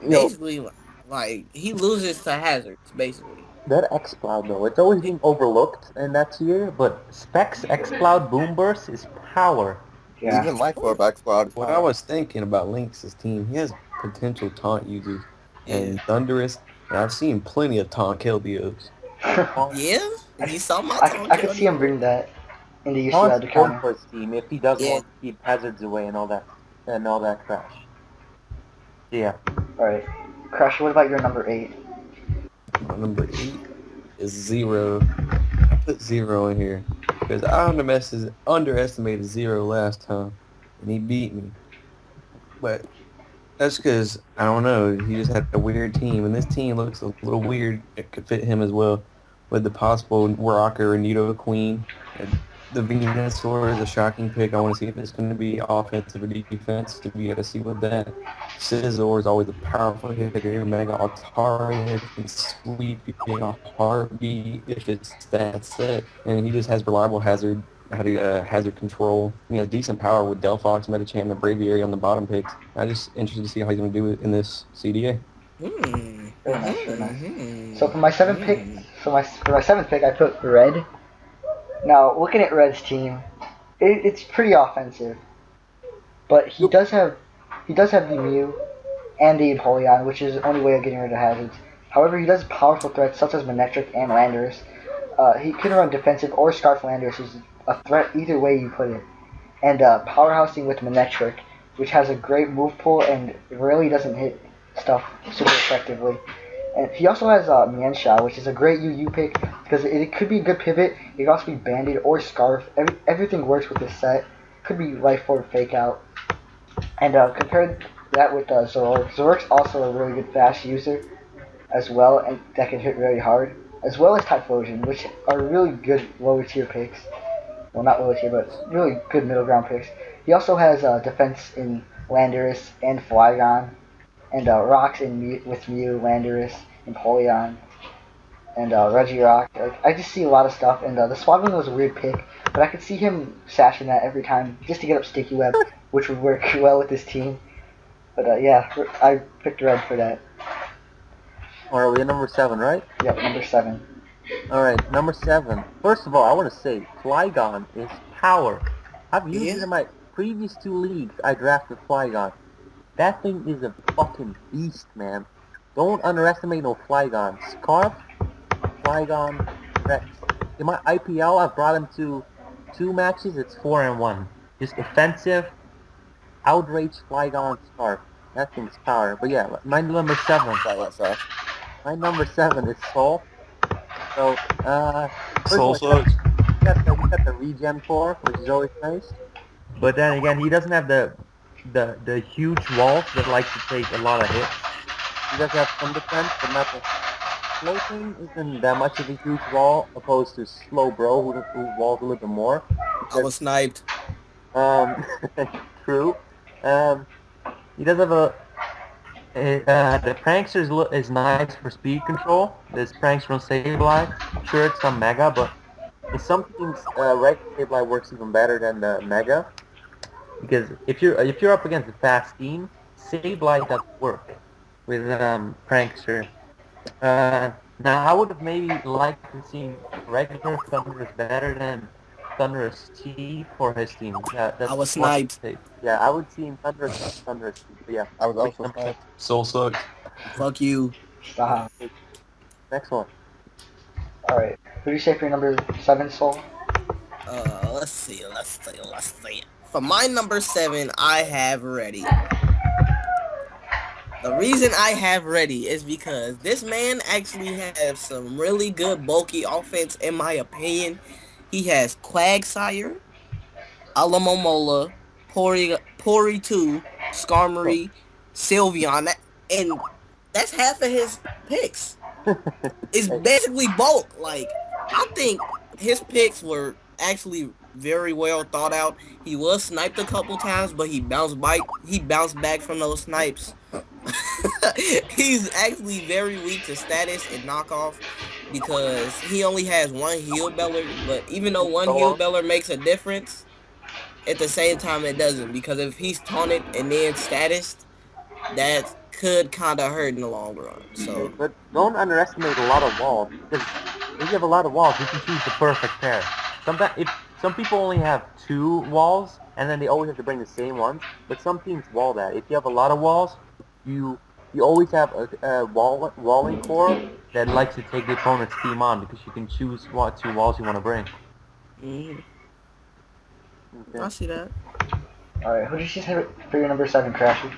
Basically, like he loses to hazards. Basically. That X-Cloud though, it's always being overlooked in that tier, but Specs X-Cloud Boom Burst is power. Yeah. Even Life Orb X-Cloud is What power. I was thinking about Lynx's team, he has potential taunt users and Thunderous, and I've seen plenty of taunt Kelbios. Yeah, you saw my I could see him bring that in the use of Taunt's the important counter. for his team if he does Yeah. want to keep hazards away and all that trash. Yeah. Alright. Crash, what about your number 8? My number 8 is 0. I put 0 in here because I underestimated 0 last time, and he beat me. But that's because, I don't know, he just had a weird team, and this team looks a little weird. It could fit him as well, with the possible Rocker and Nidoqueen. And the Venusaur is a shocking pick. I want to see if it's going to be offensive or defensive. We got to see what that. Scizor is always a powerful hitter. Mega Altaria can sweep you in a heartbeat if it's that set. And he just has reliable hazard control. He has decent power with Delphox, Medicham, and Braviary on the bottom picks. I'm just interested to see how he's going to do it in this CDA. Very nice. So for my 7th pick, for my 7th pick, I put Red. Now looking at Red's team, it's pretty offensive, but he does have the Mew and the Empoleon, which is the only way of getting rid of hazards. However, he does powerful threats such as Manectric and Landorus. He can run defensive or Scarf Landorus, is a threat either way you put it. And powerhousing with Manectric, which has a great move pool and really doesn't hit stuff super effectively. And he also has Mienshao, which is a great UU pick because it could be a good pivot. It could also be Band-Aid or Scarf. Everything works with this set. Could be Life Orb Fake Out. And compare that with Zoroark. Zoroark's also a really good fast user as well, and that can hit very hard. As well as Typhlosion, which are really good lower tier picks. Well, not lower tier, but really good middle ground picks. He also has defense in Landorus and Flygon. And Rocks with Mew, Landorus, Empoleon, and Regirock. Like, I just see a lot of stuff, and the Swaddling was a weird pick, but I could see him sashing that every time just to get up Sticky Web, which would work well with his team. But yeah, I picked Red for that. Or are we at number 7, right? Yep, number 7. Alright, number 7. First of all, I want to say, Flygon is power. I've used Yeah. it in my previous 2 leagues. I drafted Flygon. That thing is a fucking beast, man. Don't underestimate no Flygon. Scarf, Flygon, Rex. In my IPL, I've brought him to 2 matches. It's 4-1. Just offensive, outrage Flygon Scarf. That thing's power. But yeah, my number 7. My number 7 is Soul. So, first of all, Soul sucks. he's got the regen core, which is always nice. But then again, he doesn't have the huge walls that like to take a lot of hits. He does have some defense, but not the floating isn't that much of a huge wall, opposed to Slow Bro, who walls a little bit more. I was sniped. True. He does have the Prankster is nice for speed control. This Prankster on Sableye, sure it's some Mega, but in some teams, regular Sableye works even better than the Mega. Because if you're up against a fast team, Sableye doesn't work with Prankster. Now I would have maybe liked to see regular Thunderous better than Thunderous T for his team. Yeah, that's I was one sniped. mistake. Yeah, I would see Thunderous T. But yeah, I was also number sniped. Soul sucks. Fuck you. Stop. next one. Alright. Who do you say for your number 7, Soul? Let's see. For my number 7, I have Ready. The reason I have Ready is because this man actually has some really good bulky offense, in my opinion. He has Quagsire, Alamomola, Pori 2, Skarmory, Sylveon, and that's half of his picks. It's basically bulk. Like, I think his picks were actually very well thought out. He was sniped a couple times, but he bounced back from those snipes. He's actually very weak to status and knockoff because he only has one heal beller, but even though one heal beller makes a difference, at the same time it doesn't, because if he's taunted and then status, that could kind of hurt in the long run. So, But don't underestimate a lot of walls, because if you have a lot of walls, you can choose the perfect pair. Sometimes, if some people only have 2 walls, and then they always have to bring the same ones, but some teams wall that. If you have a lot of walls, you always have a walling core that likes to take the opponent's team on, because you can choose what 2 walls you want to bring. I see that. Alright, who did you say for your number 7, Crasher?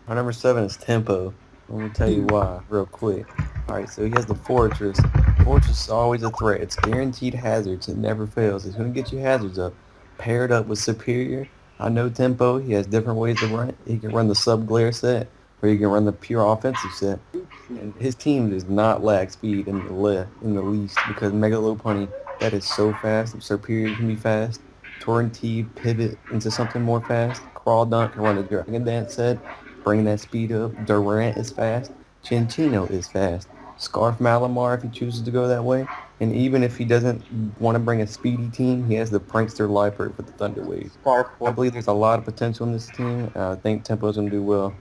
My number 7 is Tempo. Let me tell you why, real quick. Alright, so he has the Fortress. Fortress is always a threat. It's guaranteed hazards. It never fails. It's going to get you hazards up. Paired up with Superior. I know Tempo. He has different ways to run it. He can run the sub-glare set, or he can run the pure offensive set. And his team does not lack speed in the least, because Mega Lopunny, that is so fast. Superior can be fast. Torrentee pivot into something more fast. Crawl Dunk can run the Dragon Dance set, bring that speed up. Durant is fast. Chinchino is fast. Scarf Malamar if he chooses to go that way. And even if he doesn't want to bring a speedy team, he has the Prankster Lifer for the Thunder Wave. I believe there's a lot of potential in this team. I think Tempo's going to do well.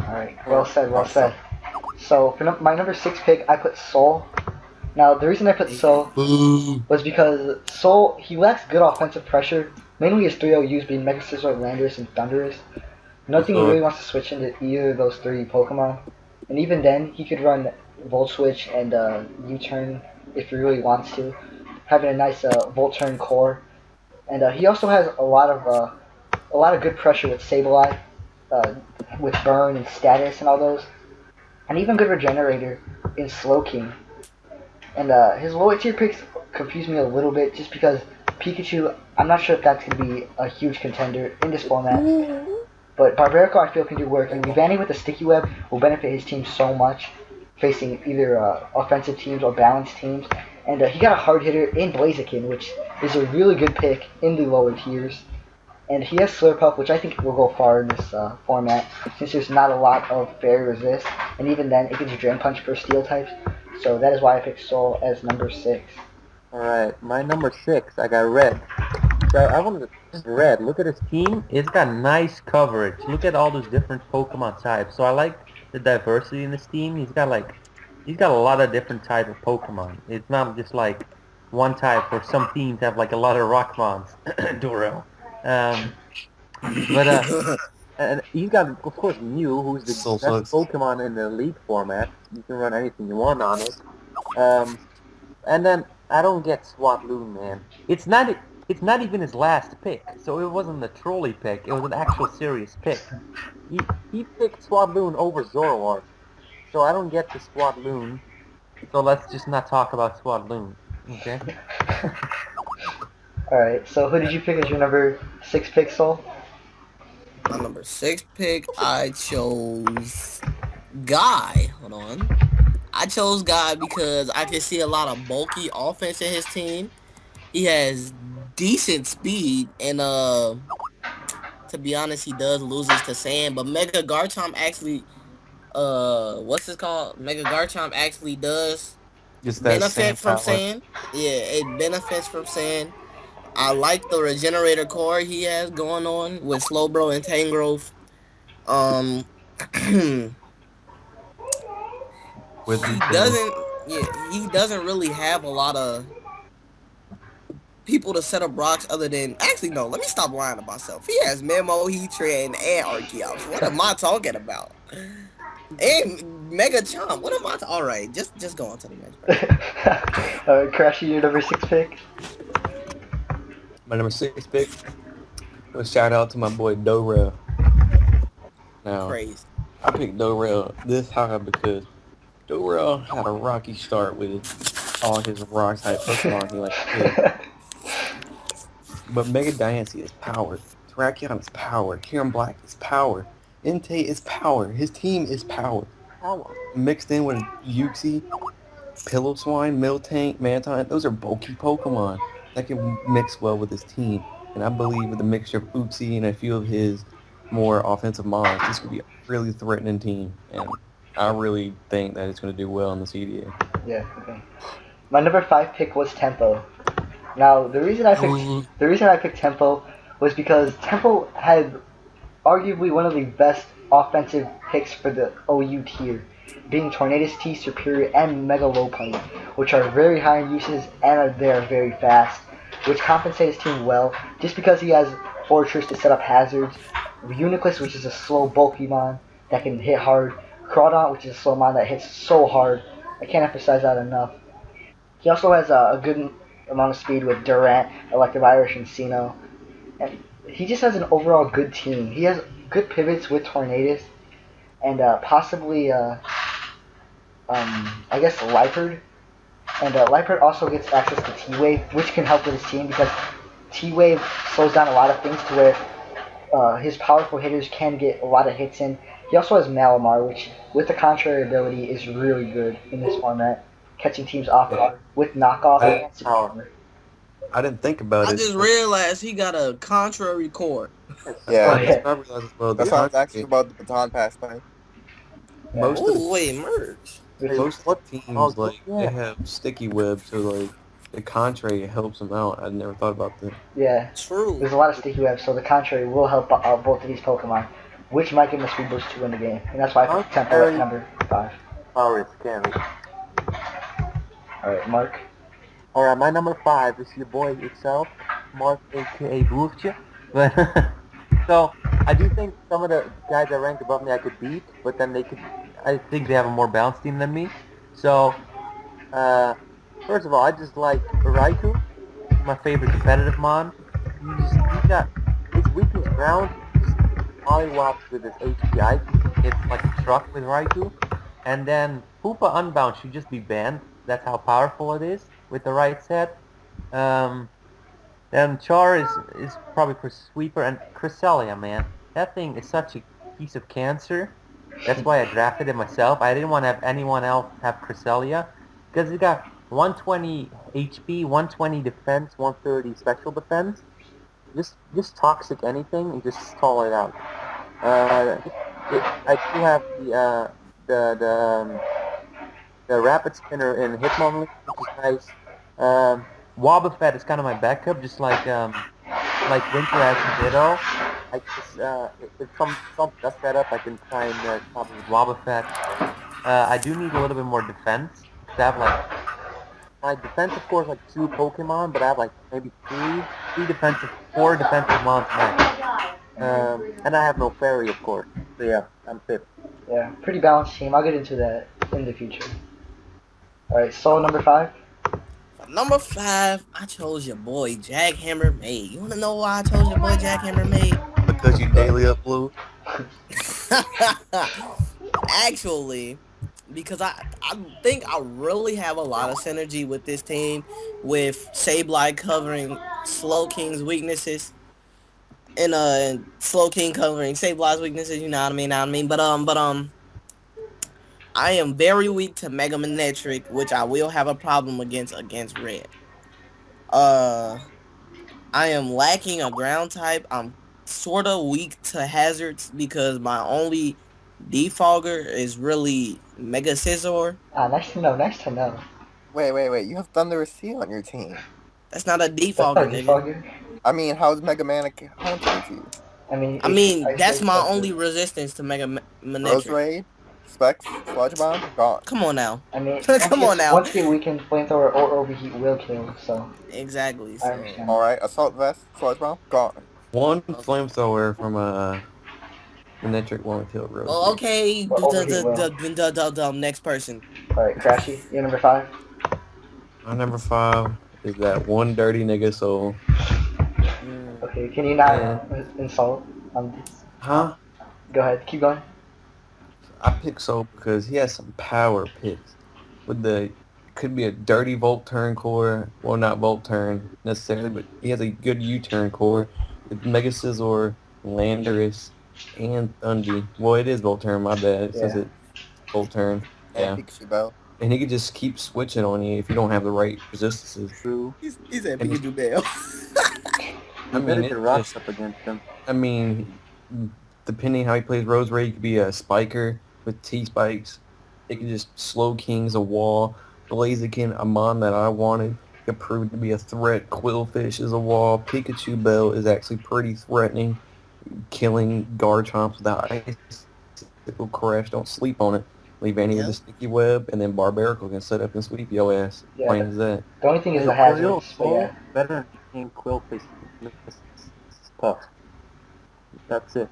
Alright, well said. So, for my number 6 pick, I put Soul. Now, the reason I put Soul was because Soul, he lacks good offensive pressure. Mainly his 3 OUs being Mega Scizor, Landorus, and Thundurus. Nothing he really wants to switch into either of those 3 Pokemon. And even then, he could run Volt Switch and U-Turn if he really wants to, having a nice Volt Turn core. And he also has a lot of good pressure with Sableye, with Burn and Status and all those, and even good Regenerator in Slowking. And his lower tier picks confuse me a little bit, just because Pikachu, I'm not sure if that's going to be a huge contender in this format. But Barbarico, I feel, can do work, and rebanning with the Sticky Web will benefit his team so much, facing either offensive teams or balanced teams. And he got a hard hitter in Blaziken, which is a really good pick in the lower tiers. And he has Slurp Up, which I think will go far in this format, since there's not a lot of Fairy Resist, and even then it gives you Drain Punch for Steel types. So that is why I picked Soul as number 6. Alright, my number 6, I got Red. So I wanted to Red. Look at his team. It's got nice coverage. Look at all those different Pokemon types. So I like the diversity in this team. He's got a lot of different type of Pokemon. It's not just like one type. For some teams have like a lot of Rockmons, Dorel. But and he's got, of course, Mew, who's the So best sucks. Pokemon in the League format. You can run anything you want on it. Um, and then I don't get Swatloon, man. It's not even his last pick, so it wasn't a trolley pick. It was an actual serious pick. He picked Swatloon over Zoroark, so I don't get the Swatloon. So let's just not talk about Swatloon, okay? Alright, so who did you pick as your number 6 pick, Soul? My number 6 pick, I chose Guy. Hold on. I chose Guy because I can see a lot of bulky offense in his team. He has decent speed, and to be honest, he does loses to Sand, but Mega Garchomp actually what's this called? Mega Garchomp actually does Just that benefit same from power. Sand. Yeah, it benefits from Sand. I like the regenerator core he has going on with Slowbro and Tangrowth. Um With he you too. doesn't he doesn't really have a lot of people to set up rocks other than actually no, let me stop lying to myself. He has Memo, Heatran, and Archeops. What am I talking about? And Mega Chomp. What am I alright, just go on to the next person. Alright, Crashy, your number 6 pick? My number 6 pick was shout out to my boy Dorel. Now, Crazy. I picked Dorel this high because Dorel had a rocky start with all his rock type Pokemon he likes to pick. But Mega Diancie is power. Terrakion is power. Kieran Black is power. Entei is power. His team is power. Mixed in with Uxie, Pillow-Swine, Miltank, Manton, those are bulky Pokemon that can mix well with his team. And I believe with the mixture of Uxie and a few of his more offensive mons, this could be a really threatening team. And I really think that it's going to do well in the CDA. Yeah, okay. My number 5 pick was Tempo. Now, the reason I picked Tempo was because Tempo had arguably one of the best offensive picks for the OU tier, being Tornadus T, Superior, and Mega Lopunny, which are very high in uses and they are very fast, which compensate his team well, just because he has Fortress to set up hazards, Uniclus, which is a slow, bulky mon that can hit hard, Crawdon, which is a slow mon that hits so hard. I can't emphasize that enough. He also has a good amount of speed with Durant, Elective Irish, and Sino. And he just has an overall good team. He has good pivots with Tornadus, and possibly, I guess, Liepard. And Liepard also gets access to T-Wave, which can help with his team because T-Wave slows down a lot of things to where his powerful hitters can get a lot of hits in. He also has Malamar, which, with the contrary ability, is really good in this format, catching teams off guard with knockoff and power. I didn't think about I it. just realized he got a contrary core. Yeah, yeah. I realized as well. that's why I was asking about the baton pass thing. Most of the Oh wait, merge. most of the teams they have sticky web, so like the contrary helps them out. I never thought about that. Yeah, True. there's a lot of sticky webs, so the contrary will help out both of these Pokemon, which might give them a speed boost to win the game. And that's why I picked Tempo at number 5. Power is scary. Alright, Mark. Alright, my number 5 is your boy itself, Mark aka Boertje. But so I do think some of the guys that ranked above me I could beat, but then I think they have a more balanced team than me. So first of all, I just like Raikou, my favorite competitive mon. He's got his weakness ground, just mollywops with his HPI. It's like a truck with Raikou. And then Hoopa Unbound should just be banned. That's how powerful it is with the right set. Then Char is probably for Sweeper, and Cresselia, man. That thing is such a piece of cancer. That's why I drafted it myself. I didn't want to have anyone else have Cresselia, because it got 120 HP, 120 defense, 130 special defense. Just toxic anything and just stall it out. I do have the rapid spinner in Hitmonlee, which is nice. Wobbuffet is kind of my backup, just like Winter has Ditto. if something does set up, I can try and copy with Wobbuffet. I do need a little bit more defense because I have like my defense, of course, like two Pokemon, but I have like maybe three defensive, four defensive mons max. And I have no fairy, of course. So yeah, I'm fifth. Yeah, pretty balanced team. I'll get into that in the future. All right, Soul number 5. Number 5, I chose your boy Jackhammer Maid. You wanna know why I chose your boy Jackhammer Maid? Because you daily upload. Actually, because I think I really have a lot of synergy with this team, with Sableye covering Slow King's weaknesses, and Slow King covering Sableye's weaknesses. You know what I mean? Know what I mean? But I am very weak to Mega Manectric, which I will have a problem against Red. Uh, I am lacking a ground type. I'm sort of weak to hazards because my only defogger is really Mega Scizor. Ah, nice to know. Nice to know. Wait. You have Thunderous Seal on your team. That's not a That's defogger, not nigga. defogger. I mean, how's Mega Man a counter to you? I mean, I mean, Ice that's Wave my plus only Rose. resistance to Mega Rose Manectric. Raid, Specs, Sludge Bomb, gone. Come on now. I mean, Come on now. once you get weakened, Flamethrower or Overheat will kill, so Exactly. I So, understand. Alright, Assault Vest, Sludge Bomb, gone. One okay. flamethrower from Manetric won't kill Rose. Well, okay. But Overheat will. Next person. Alright, Crashy, you're number 5. My number 5 is that one dirty nigga soul. Okay, can you not Yeah. insult? Huh? Go ahead, keep going. I picked Soul because he has some power picks. With the could be a dirty Volt turn core. Well, not Volt turn necessarily, but he has a good U-turn core with Mega Scizor, Landorus, and Thundy. Well, it is Volt turn. My bad. It says Yeah. it Volt turn. And Yeah. Pikachu Bell. And he could just keep switching on you if you don't have the right resistances. True. He's at And he- Pikachu Bell. I You better mean, get it rocks just, up against them. I mean, depending how he plays Rose Ray, he could be a spiker with T-spikes. It could just slow King's a wall. Blaziken, a mon that I wanted, could prove to be a threat. Quillfish is a wall. Pikachu Bell is actually pretty threatening, killing Garchomps without icicle crash. Don't sleep on it. Leave any with Yeah. a sticky web, and then Barbarical can set up and sweep your ass. Yeah, Plain as that. The only thing is Hey, the hazards, but yeah. better than Quillfish. Tough. That's it.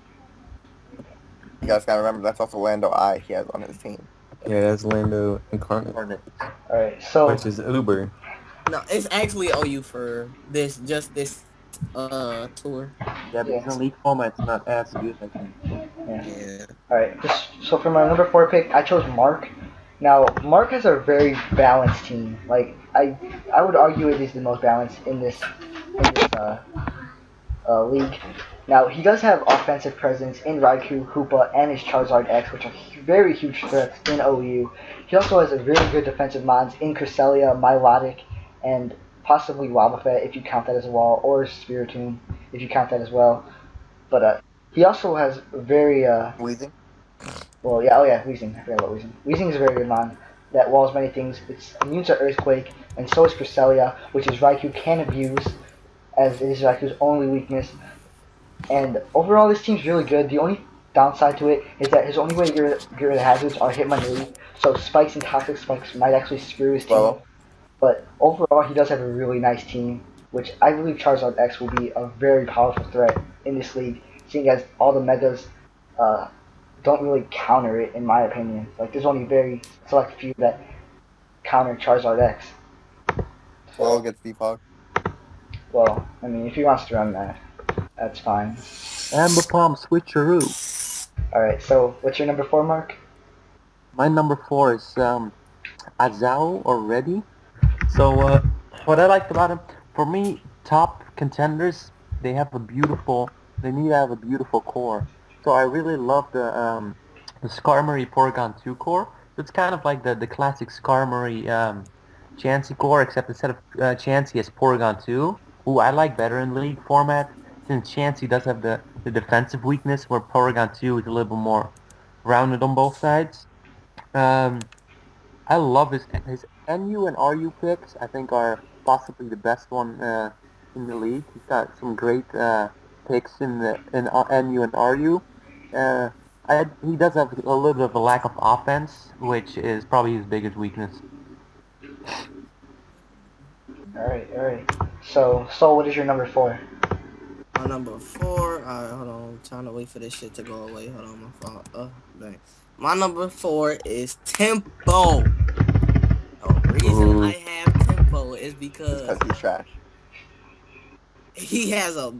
You guys gotta remember, that's also Lando I he has on his team. Yeah, that's Lando Incarnate, Hornet. Alright, so which is Uber. No, it's actually OU for this tour. Yeah, but Yeah. he's in league format. It's not as good as him. Yeah. alright, so for my number 4 pick, I chose Mark. Now, Mark has a very balanced team. Like, I would argue it is the most balanced in this league. Now, he does have offensive presence in Raikou, Hoopa, and his Charizard X, which are very huge threats in OU. He also has a very good defensive mons in Cresselia, Milotic, and possibly Wobbuffet if you count that as a wall, or Spiritomb if you count that as well. But he also has very Wheezing. well, yeah, oh yeah, Weezing. I forgot about Weezing. Weezing is a very good mon that walls many things. It's immune to Earthquake, and so is Cresselia, which is Raikou can abuse, as it is Raikou's only weakness. And overall, this team's really good. The only downside to it is that his only way to get rid of hazards are Hitmonlee, so spikes and toxic spikes might actually screw his team. Well, But overall, he does have a really nice team, which I believe Charizard X will be a very powerful threat in this league, seeing as all the megas don't really counter it, in my opinion. Like, there's only very select few that counter Charizard X. Well gets defog. Well, I mean, if he wants to run that, that's fine. Amber Palm switcheroo. Alright, so what's your number 4, Mark? My number 4 is Azao already. So what I liked about him, for me, top contenders, they need to have a beautiful core. So I really love the Skarmory Porygon 2 core. It's kind of like the classic Skarmory Chansey core, except instead of Chansey as Porygon 2, who I like better in League format, since Chansey does have the defensive weakness, where Porygon 2 is a little bit more rounded on both sides. I love his NU and RU picks. I think are possibly the best one in the league. He's got some great picks in the in NU and RU. He does have a little bit of a lack of offense, which is probably his biggest weakness. All right. So what is your number 4? My number 4. Hold on. I'm trying to wait for this shit to go away. Hold on, my fault. Dang. My number 4 is Tempo. The reason I Ooh. have Tempo is Just because because he's trash. he has a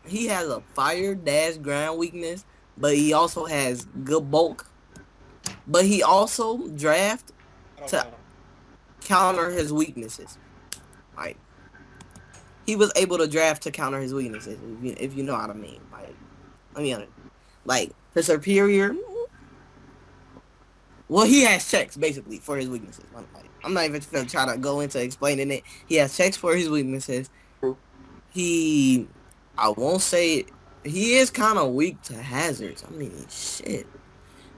he has a fire dash ground weakness, but he also has good bulk. But he also draft to counter his weaknesses. Like he was able to draft to counter his weaknesses, if you know what I mean. Like, let me understand. Like the superior. Well, he has checks basically for his weaknesses. Like, I'm not even gonna try to go into explaining it. He has checks for his weaknesses. He, I won't say he is kind of weak to hazards. I mean, shit.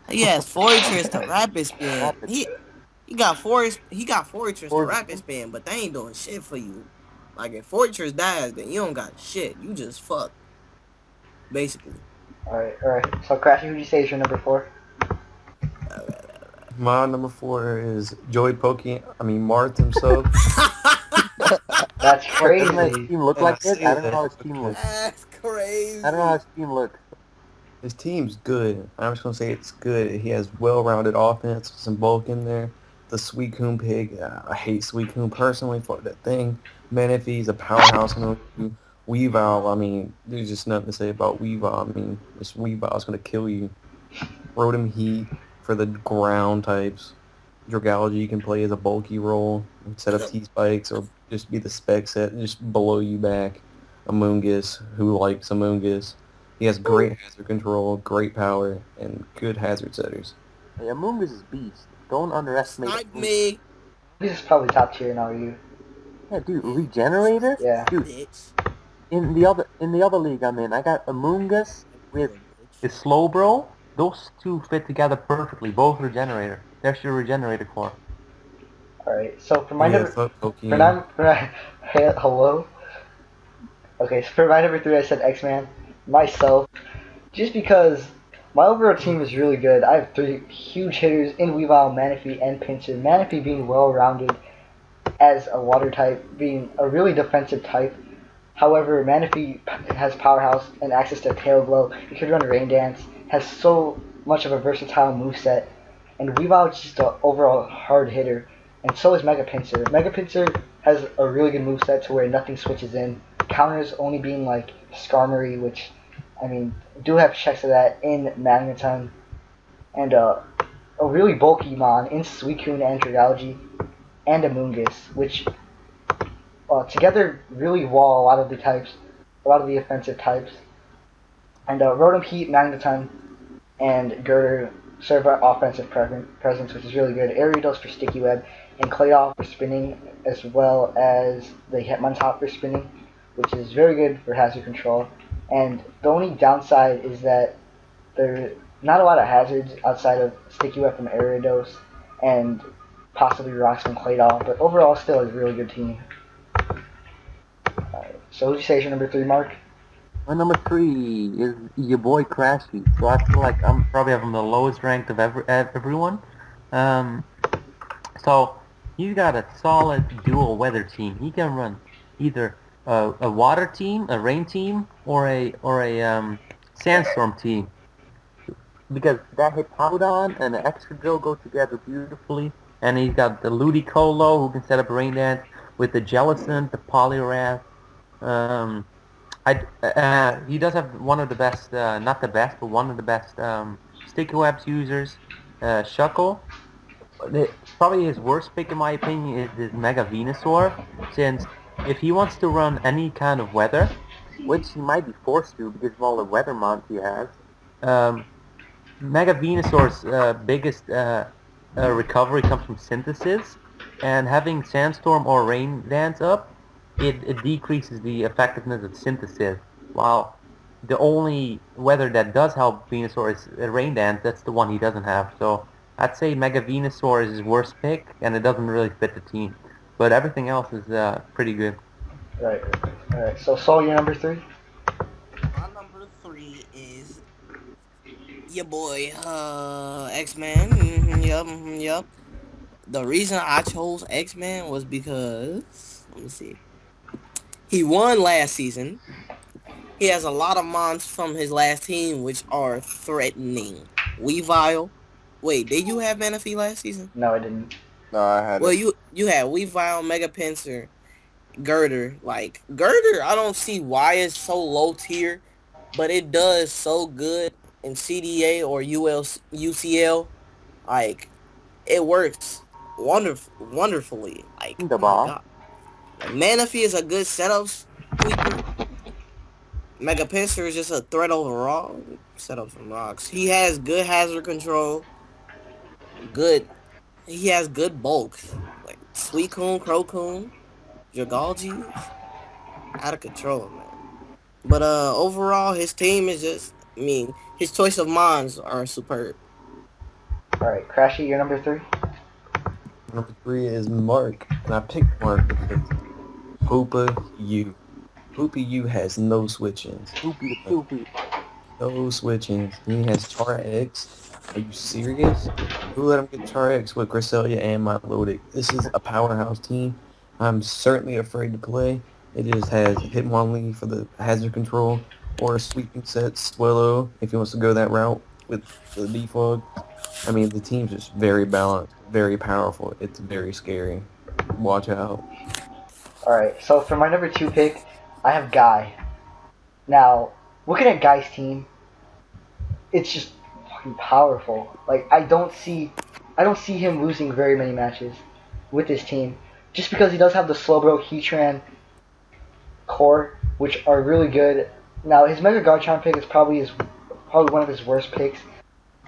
He has fortress to rapid spin. Rapid. He got fortress to Or rapid spin, but they ain't doing shit for you. Like if fortress dies, then you don't got shit. You just fuck, basically. All right. So Crashy, who do you say is your number 4? My number 4 is Joey Pokey. I mean, Marth himself. That's what doesn't his crazy. team look And I like this? say I don't know that how his team because looks. That's crazy. I don't know how his team looks. his team's good. I'm just gonna say it's good. He has well-rounded offense, some bulk in there. The Suicune pig. I hate Suicune personally for that thing. Man, if he's a powerhouse and Weavile, I mean, there's just nothing to say about Weavile. I mean, this Weavile's gonna kill you. Rotom Heat for the ground types. Dragology you can play as a bulky role instead of T-Spikes or just be the spec set and just blow you back. Amoonguss, who likes Amoonguss. He has great hazard control, great power, and good hazard setters. Hey, Among Us is beast. Don't underestimate Snipe Among Us. me, This is probably top tier in RU. Yeah, dude, Regenerator? Yeah. Dude, bitch. in the other league I'm in, I got Among Us with his Slowbro. Those two fit together perfectly. Both Regenerator. There's your Regenerator core. All right. So for Oh my yeah, number, fuck for Pokemon. nine, hello. Okay, so for my number 3, I said X-Man. Myself, just because my overall team is really good. I have 3 huge hitters in Weavile, Manaphy, and Pinsir. Manaphy being well-rounded as a water type, being a really defensive type. However, Manaphy has powerhouse and access to Tail Glow. He could run Rain Dance. Has so much of a versatile moveset. And Weavile is just an overall hard hitter. And so is Mega Pinsir. Mega Pinsir has a really good moveset to where nothing switches in. Counters only being like Skarmory, which, I mean, do have checks of that in Magneton. And a really bulky Mon in Suicune and Dragology. And Amoonguss, which together really wall a lot of the types, a lot of the offensive types. And Rotom Heat, Magneton, and Girder serve our offensive presence, which is really good. Ariados for Sticky Web, and Claydol for spinning, as well as the Hitmontop for spinning, which is very good for hazard control. And the only downside is that there are not a lot of hazards outside of Sticky Web from Ariados and possibly Rocks from Claydol, but overall still a really good team. So who'd you say is your number 3, Mark? My number 3 is your boy Crashy. So I feel like I'm probably having the lowest ranked of everyone. So he's got a solid dual weather team. He can run either a water team, a rain team, or a sandstorm team. Because that Hippowdon and the Excadrill go together beautifully. And he's got the Ludicolo who can set up Rain Dance with the Jellicent, the Poliwrath. He does have one of the best, not the best, but one of the best Sticky Webs users, Shuckle. Probably his worst pick in my opinion is this Mega Venusaur, since if he wants to run any kind of weather, which he might be forced to because of all the weather mods he has, Mega Venusaur's biggest recovery comes from Synthesis, and having Sandstorm or Rain Dance up, it decreases the effectiveness of Synthesis, while the only weather that does help Venusaur is Rain Dance. That's the one he doesn't have, so I'd say Mega Venusaur is his worst pick, and it doesn't really fit the team. But everything else is pretty good. Right. Alright, so Soul, your number 3? My 3 is your boy, X-Man. Yep. The reason I chose X-Man was because, let me see, he won last season. He has a lot of mons from his last team, which are threatening. Weavile. Wait, did you have Manaphy last season? No, I didn't. No, I had Well, it. you had Weavile, Mega Pinsir, Girder. Like Girder, I don't see why it's so low tier, but it does so good in CDA or UCL. Like it works wonderfully. Like The oh my ball. god, like Manaphy is a good setup sweeper. Mega Pinsir is just a threat overall. Set up some rocks. He has good hazard control. Good. He has good bulk. Like Suicune, Crocoon, Dragalge is out of control, man. But overall, his team is just. I mean, his choice of mons are superb. All right, Crashy, you're number 3. Number 3 is Mark, and I picked Mark because Hoopa U. Hoopa U has no switch-ins. Poopy the poopy. No switch-ins. He has Char X. Are you serious? Who let him get Char X with Cresselia and Milotic? This is a powerhouse team. I'm certainly afraid to play. It just has Hitmonlee for the hazard control or a sweeping set Swellow if he wants to go that route with the defog. I mean, the team's just very balanced, very powerful. It's very scary. Watch out. All right, so for my number 2 pick, I have Guy. Now, looking at Guy's team, it's just fucking powerful. Like I don't see him losing very many matches with this team, just because he does have the Slowbro, Heatran core, which are really good. Now his Mega Garchomp pick is probably one of his worst picks,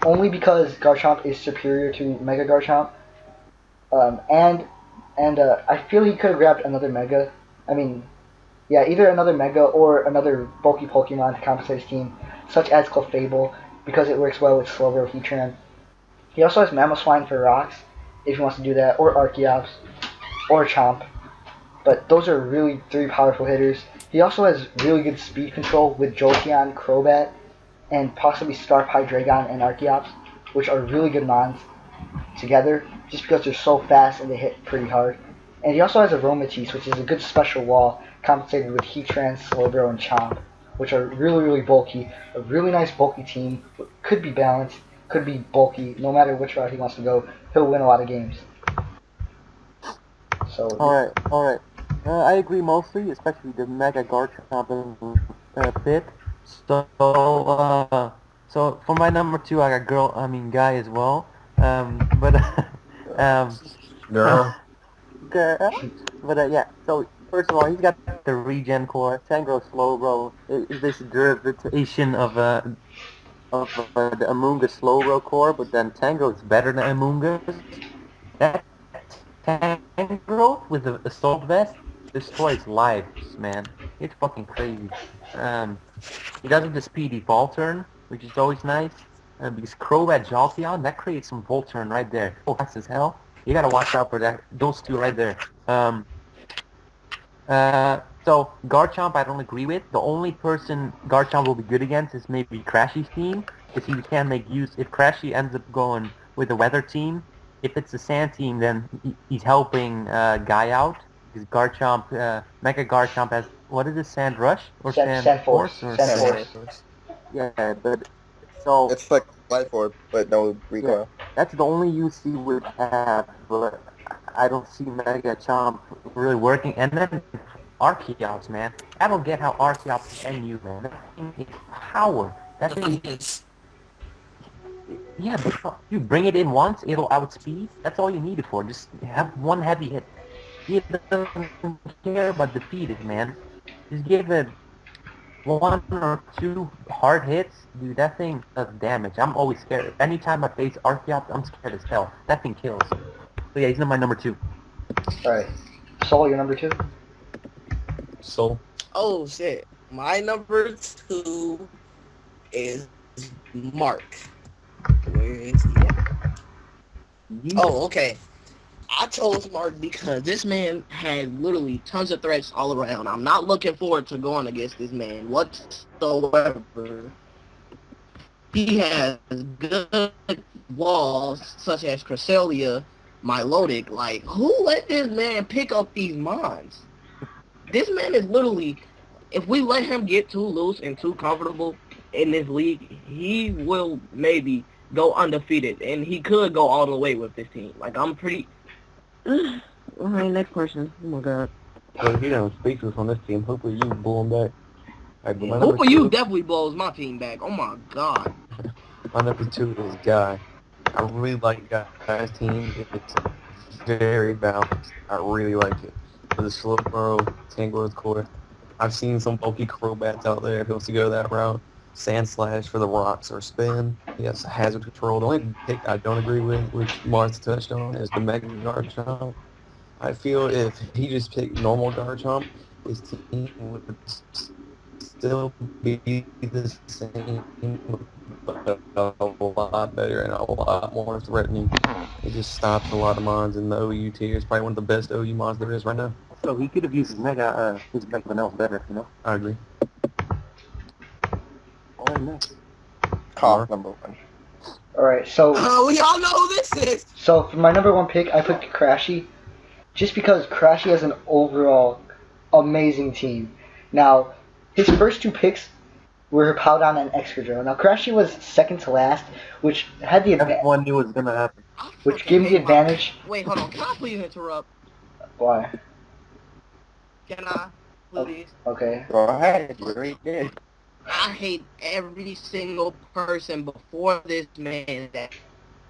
only because Garchomp is superior to Mega Garchomp, and I feel he could have grabbed another Mega. I mean, yeah, either another Mega or another bulky Pokemon to compensate his team, such as Clefable, because it works well with Slowbro, Heatran. He also has Mamoswine for rocks, if he wants to do that, or Archeops, or Chomp. But those are really 3 powerful hitters. He also has really good speed control with Jolteon, Crobat, and possibly Scarf Hydreigon and Archeops, which are really good mons together, just because they're so fast and they hit pretty hard. And he also has Aromatisse, which is a good special wall, compensated with Heatran, Slowbro, and Chomp, which are really bulky. A really nice bulky team. Could be balanced, could be bulky. No matter which route he wants to go, he'll win a lot of games. So. All right. I agree mostly, especially the Mega Garchomp pick. So for my number 2, I got Guy as well. But Girl. girl. But yeah. So first of all, he's got the regen core. Tangrowth Slowbro is this derivation of the Amoonguss Slowbro core, but then Tangrowth's better than Amoonguss. That Tangrowth with the assault vest destroys lives, man. It's fucking crazy. He does have the speedy Volt Turn, which is always nice. Because Crobat Jolteon, that creates some Volt Turn right there. Oh, fast as hell. You gotta watch out for that. Those 2 right there. So Garchomp I don't agree with. The only person Garchomp will be good against is maybe Crashy's team, because he can make use. If Crashy ends up going with the weather team, if it's the sand team, then he's helping Guy out. Because Garchomp, Mega Garchomp has, what is it, Sand Rush? Or Sand Force? Or Sand Force. Yeah, but so... It's like Life Orb, but no recoil. Yeah, that's the only use he would have, but I don't see Mega Chomp really working. And then Archeops, man. I don't get how Archeops can you, man. That thing is power. That thing is... Yeah, but you bring it in once, it'll outspeed. That's all you need it for. Just have one heavy hit. He doesn't care about defeated, man. Just give it 1 or 2 hard hits. Dude, that thing does damage. I'm always scared. Anytime I face Archeops, I'm scared as hell. That thing kills. So yeah, he's my number 2. Alright. Soul, you're number 2? Soul. Oh shit. My number 2 is Mark. Where is he at? Oh, okay. I chose Mark because this man had literally tons of threats all around. I'm not looking forward to going against this man whatsoever. He has good walls such as Cresselia, Milotic. Like, who let this man pick up these mons? This man is literally, if we let him get too loose and too comfortable in this league, he will maybe go undefeated, and he could go all the way with this team. Like, I'm pretty. All right, next person. Oh my god. So he done speechless on this team. Hopefully you pull him back. All right, but Yeah, my number Hooper, you two, definitely blows my team back. Oh my god. my number two is Guy. I really like Guy's team. It's very balanced. I really like it. For the slow throw, Tango's core. I've seen some bulky Crobats out there who wants to go that route. Sand slash for the rocks or spin. Yes, hazard control. The only pick I don't agree with, which Mars touched on, is the Mega Guard Chomp. I feel if he just picked normal Guard Chomp, his team would still be the same, but a lot better and a lot more threatening. It just stops a lot of mons in the OU tier. It's probably one of the best OU mons there is right now. So he could have used his Mega Vanilla better, you know? I agree. All right, next. Cough number one. Alright, so We all know who this is. so for my number one pick, I picked Crashy, just because Crashy has an overall amazing team. Now, his first two picks were Powdon and Excadrill. Now, Crashy was second to last, which had the advantage. Everyone knew it was gonna happen. Which gave me the advantage. Wait, hold on. Can I please interrupt? Why? Can I? Please. Okay. Go ahead. You already did. I hate every single person before this man that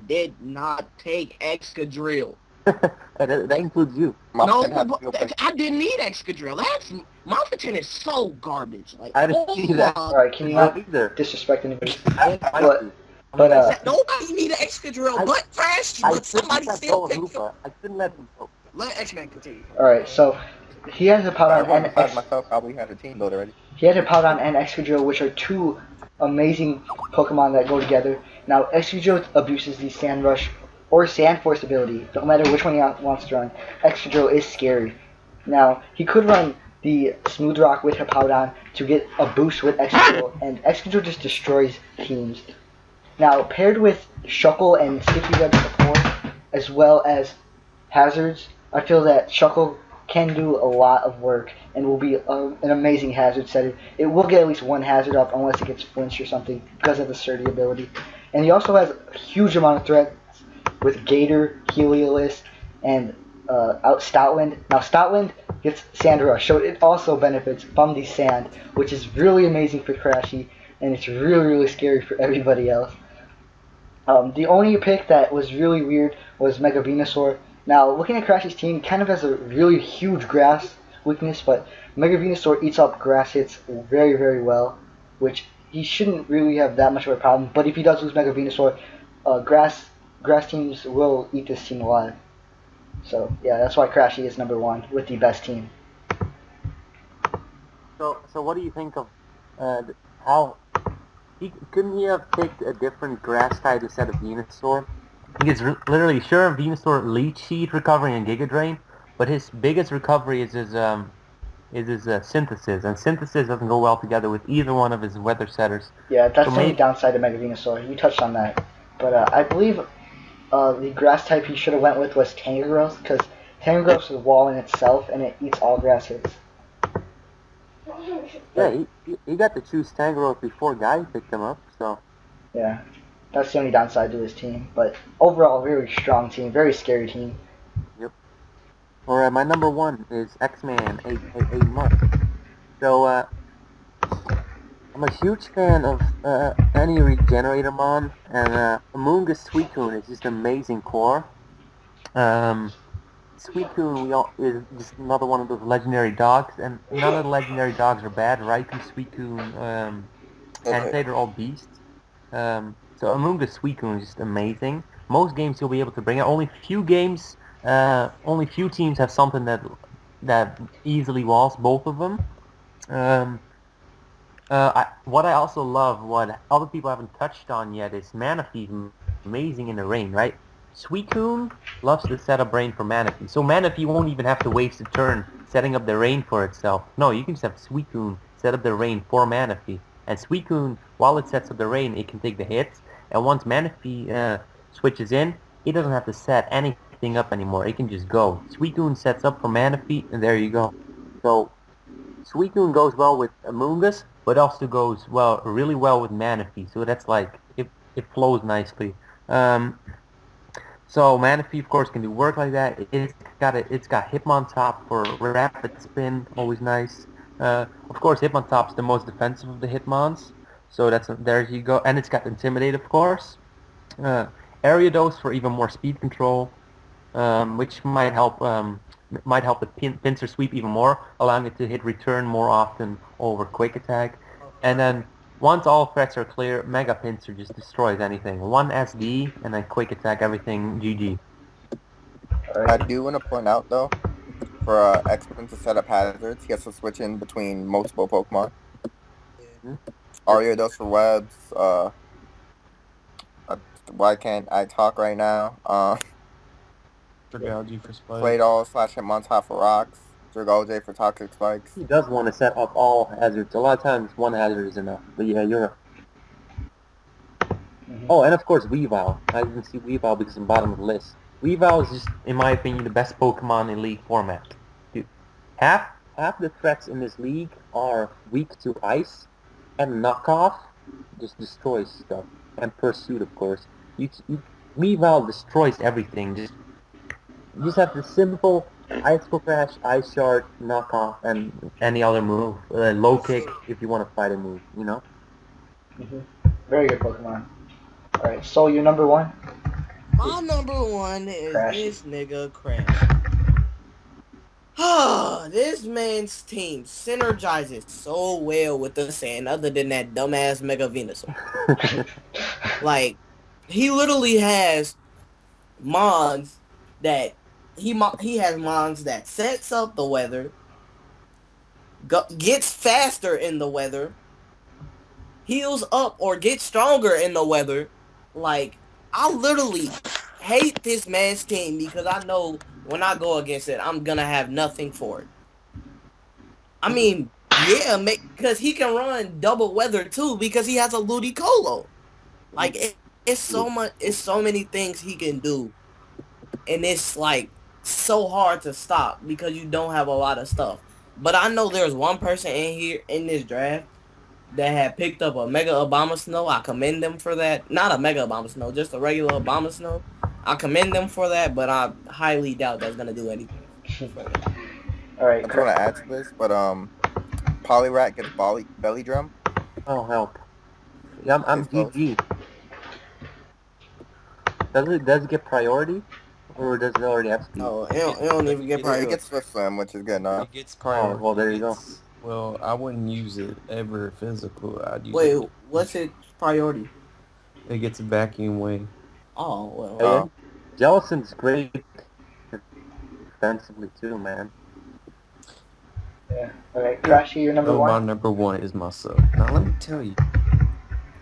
did not take Excadrill. that includes you. No, Mustn't have to go back. I didn't need Excadrill. That's Monsterton is so garbage. Like, I didn't see that. Alright, can you not either. disrespect anybody? I didn't like But- it. But, nobody need an Excadrill but Crash. I But somebody shouldn't still let go picked of him. Lupa. I shouldn't let him go. Let X-Man continue. Alright, so he has a Powdon Everyone and besides myself probably had a team build already. He has a Powdon and Excadrill, which are two amazing Pokemon that go together. Now, Excadrill abuses the Sand Rush or Sand Force ability. No matter which one he wants to run, Excadrill is scary. Now, he could run the Smooth Rock with Hippowdon to get a boost with Excadrill, and Excadrill just destroys teams. Now, paired with Shuckle and Sticky Web support, as well as hazards, I feel that Shuckle can do a lot of work and will be an amazing hazard setter. It will get at least one hazard up unless it gets flinched or something because of the Sturdy ability. And he also has a huge amount of threats with Gator, Heliolisk, and Stoutland. Now Stoutland gets Sand Rush, so it also benefits from the sand, which is really amazing for Crashy, and it's really, really scary for everybody else. The only pick that was really weird was Mega Venusaur. Now, looking at Crashy's team, he kind of has a really huge grass weakness, but Mega Venusaur eats up grass hits very, very well, which he shouldn't really have that much of a problem. But if he does lose Mega Venusaur, grass teams will eat this team alive. So, yeah, that's why Crashy is number one with the best team. So what do you think of how couldn't he have picked a different grass type instead of Venusaur? He's literally sure Venusaur Leech Seed recovery and Giga Drain, but his biggest recovery is his Synthesis, and Synthesis doesn't go well together with either one of his Weather Setters. Yeah, that's So the only maybe- downside of Mega Venusaur. You touched on that. But I believe the grass type he should have went with was Tangrowth, because Tangrowth is a wall in itself, and it eats all grass hits. Yeah, he got to choose Tangrowth before Guy picked him up, so Yeah, that's the only downside to his team. But overall, very strong team, very scary team. Alright, my number one is X-Man, aka Mark. So, I'm a huge fan of any Regenerator Mon, and Amoonguss Suicune is just amazing core. Suicune is just another one of those legendary dogs, and none of the legendary dogs are bad. Raikou, Suicune, Entei, they're all beasts. So Amoonguss Suicune is just amazing. Most games you'll be able to bring it. Only few teams have something that easily walls both of them. What I also love, what other people haven't touched on yet, is Manaphy amazing in the rain, right? Suicune loves to set up rain for Manaphy. So Manaphy won't even have to waste a turn setting up the rain for itself. No, you can just have Suicune set up the rain for Manaphy. And Suicune, while it sets up the rain, it can take the hits. And once Manaphy switches in, it doesn't have to set anything up anymore. It can just go. Suicune sets up for Manaphy, and there you go. So Suicune goes well with Amoonguss, but also goes really well with Manaphy. So that's like it flows nicely. So Manaphy, of course, can do work like that. It's got Hitmontop for rapid spin, always nice. Of course, Hitmontop's the most defensive of the Hitmons, so there you go. And it's got Intimidate, of course. Area Dose for even more speed control, which might help the pincer sweep even more, allowing it to hit return more often over Quick Attack. And then once all threats are clear, Mega Pincer just destroys anything. One SD and then Quick Attack everything. GG. I do want to point out though, for X-Men to set up hazards, he has to switch in between multiple Pokemon. Hmm? Aria does for webs. Why can't I talk right now? Dragalge for spikes. Claydol / Hitmontop for rocks. Dragalge for toxic spikes. He does want to set up all hazards. A lot of times one hazard is enough. But yeah, you're right. Oh, and of course Weavile. I didn't see Weavile because it's bottom of the list. Weavile is just, in my opinion, the best Pokemon in League format. Dude, half the threats in this league are weak to ice, and knockoff just destroys stuff. And pursuit, of course. Weavile destroys everything. You just have the simple Ice Crash, Ice Shard, knockoff, and any other move. Low kick if you want to fight a move, you know? Very good Pokemon. Alright, so your number one? My number one is Crash. this nigga Crash. This man's team synergizes so well with the sand, other than that dumbass Mega Venusaur. Like, he literally has Mons that he has Mons that sets up the weather, gets faster in the weather, heals up or gets stronger in the weather. Like, I literally hate this man's team because I know when I go against it, I'm gonna have nothing for it. I mean, yeah, because he can run double weather too because he has a Ludicolo. Like, it's so many things he can do, and it's like so hard to stop because you don't have a lot of stuff. But I know there's one person in this draft that had picked up a Mega Abomasnow. I commend them for that. Not a Mega Abomasnow, just a regular Abomasnow. I commend them for that, but I highly doubt that's gonna do anything. Alright, I just want to add to this, but Poliwrath gets belly drum. Oh, help. Yeah, I'm GG. Does it get priority? Or does it already have speed? Oh, it don't even get priority. It gets Swift Slam, which is good enough. It gets priority. Oh, well, there you go. Well, I wouldn't use it ever physical. I'd use Wait, it. what's its priority? It gets a vacuum wave. Oh, well. Oh. Jellison's great defensively too, man. Yeah. Alright, Crashy, your number So one? my number one is my sub. Now let me tell you.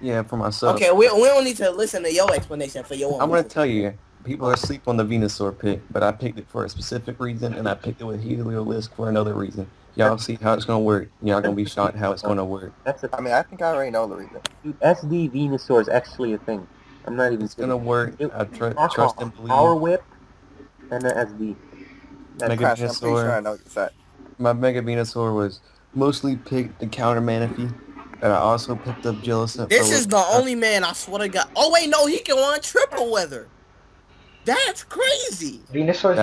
Yeah, for my sub. Okay, we don't need to listen to your explanation for your one. I'm gonna tell you. People are asleep on the Venusaur pick, but I picked it for a specific reason, and I picked it with Heliolisk for another reason. Y'all see how it's gonna work. Y'all gonna be shocked how it's gonna work. I mean, I think I already know the reason. Dude, SD Venusaur is actually a thing. I'm not even It's gonna work. I trust and believe. Power Whip and the SD. Mega Crash, I'm pretty sure I know what you said. My Mega Venusaur was mostly picked to counter Manaphy, and I also picked up Jellicent. This is the only man I swear to God. Oh wait, no, he can run triple weather. That's crazy. Venusaur's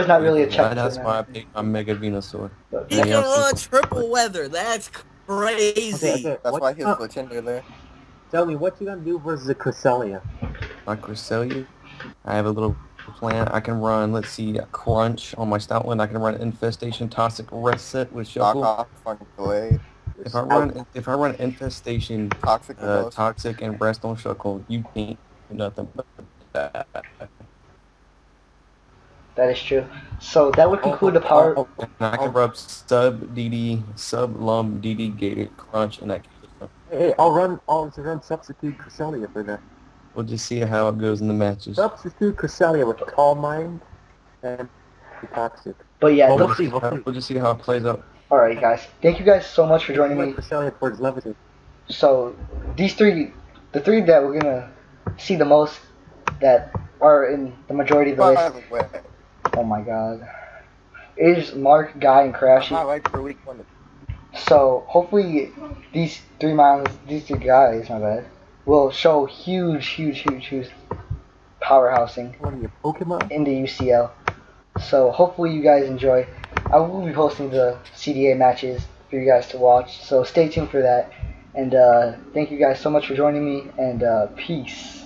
not really a check. That's why I picked my Mega Venusaur. He can run triple weather. That's crazy. Okay. That's why he'll switch in there. Tell me, what you gonna do versus a Cresselia? My Cresselia, I have a little plan. I can run, let's see, Crunch on my Stoutland. I can run Infestation, Toxic Reset with Knock Shuffle. off, fucking Blade. If I run Infestation, Toxic, Toxic, and Rest on Shuckle, you can't do nothing but that. That is true. So that would conclude the power. And I can rub Sub DD, Sub Lum DD Gated Crunch, and that. Hey, I'll run substitute Cresselia for that. We'll just see how it goes in the matches. Substitute Cresselia with Calm Mind and Toxic. But yeah, Well, we'll see. We'll see. We'll just see how it plays out. alright guys. Thank you guys so much for joining me. Cresselia towards Levitate. So these three, the three that we're gonna see the most, that are in the majority of the By list. the way, Oh my god. Is Mark, Guy, and Crashy. highlight for week 1. So hopefully these three guys, my bad, will show huge powerhousing One of your Pokemon. in the UCL. So hopefully you guys enjoy. I will be posting the CDA matches for you guys to watch. So stay tuned for that. And thank you guys so much for joining me. And peace.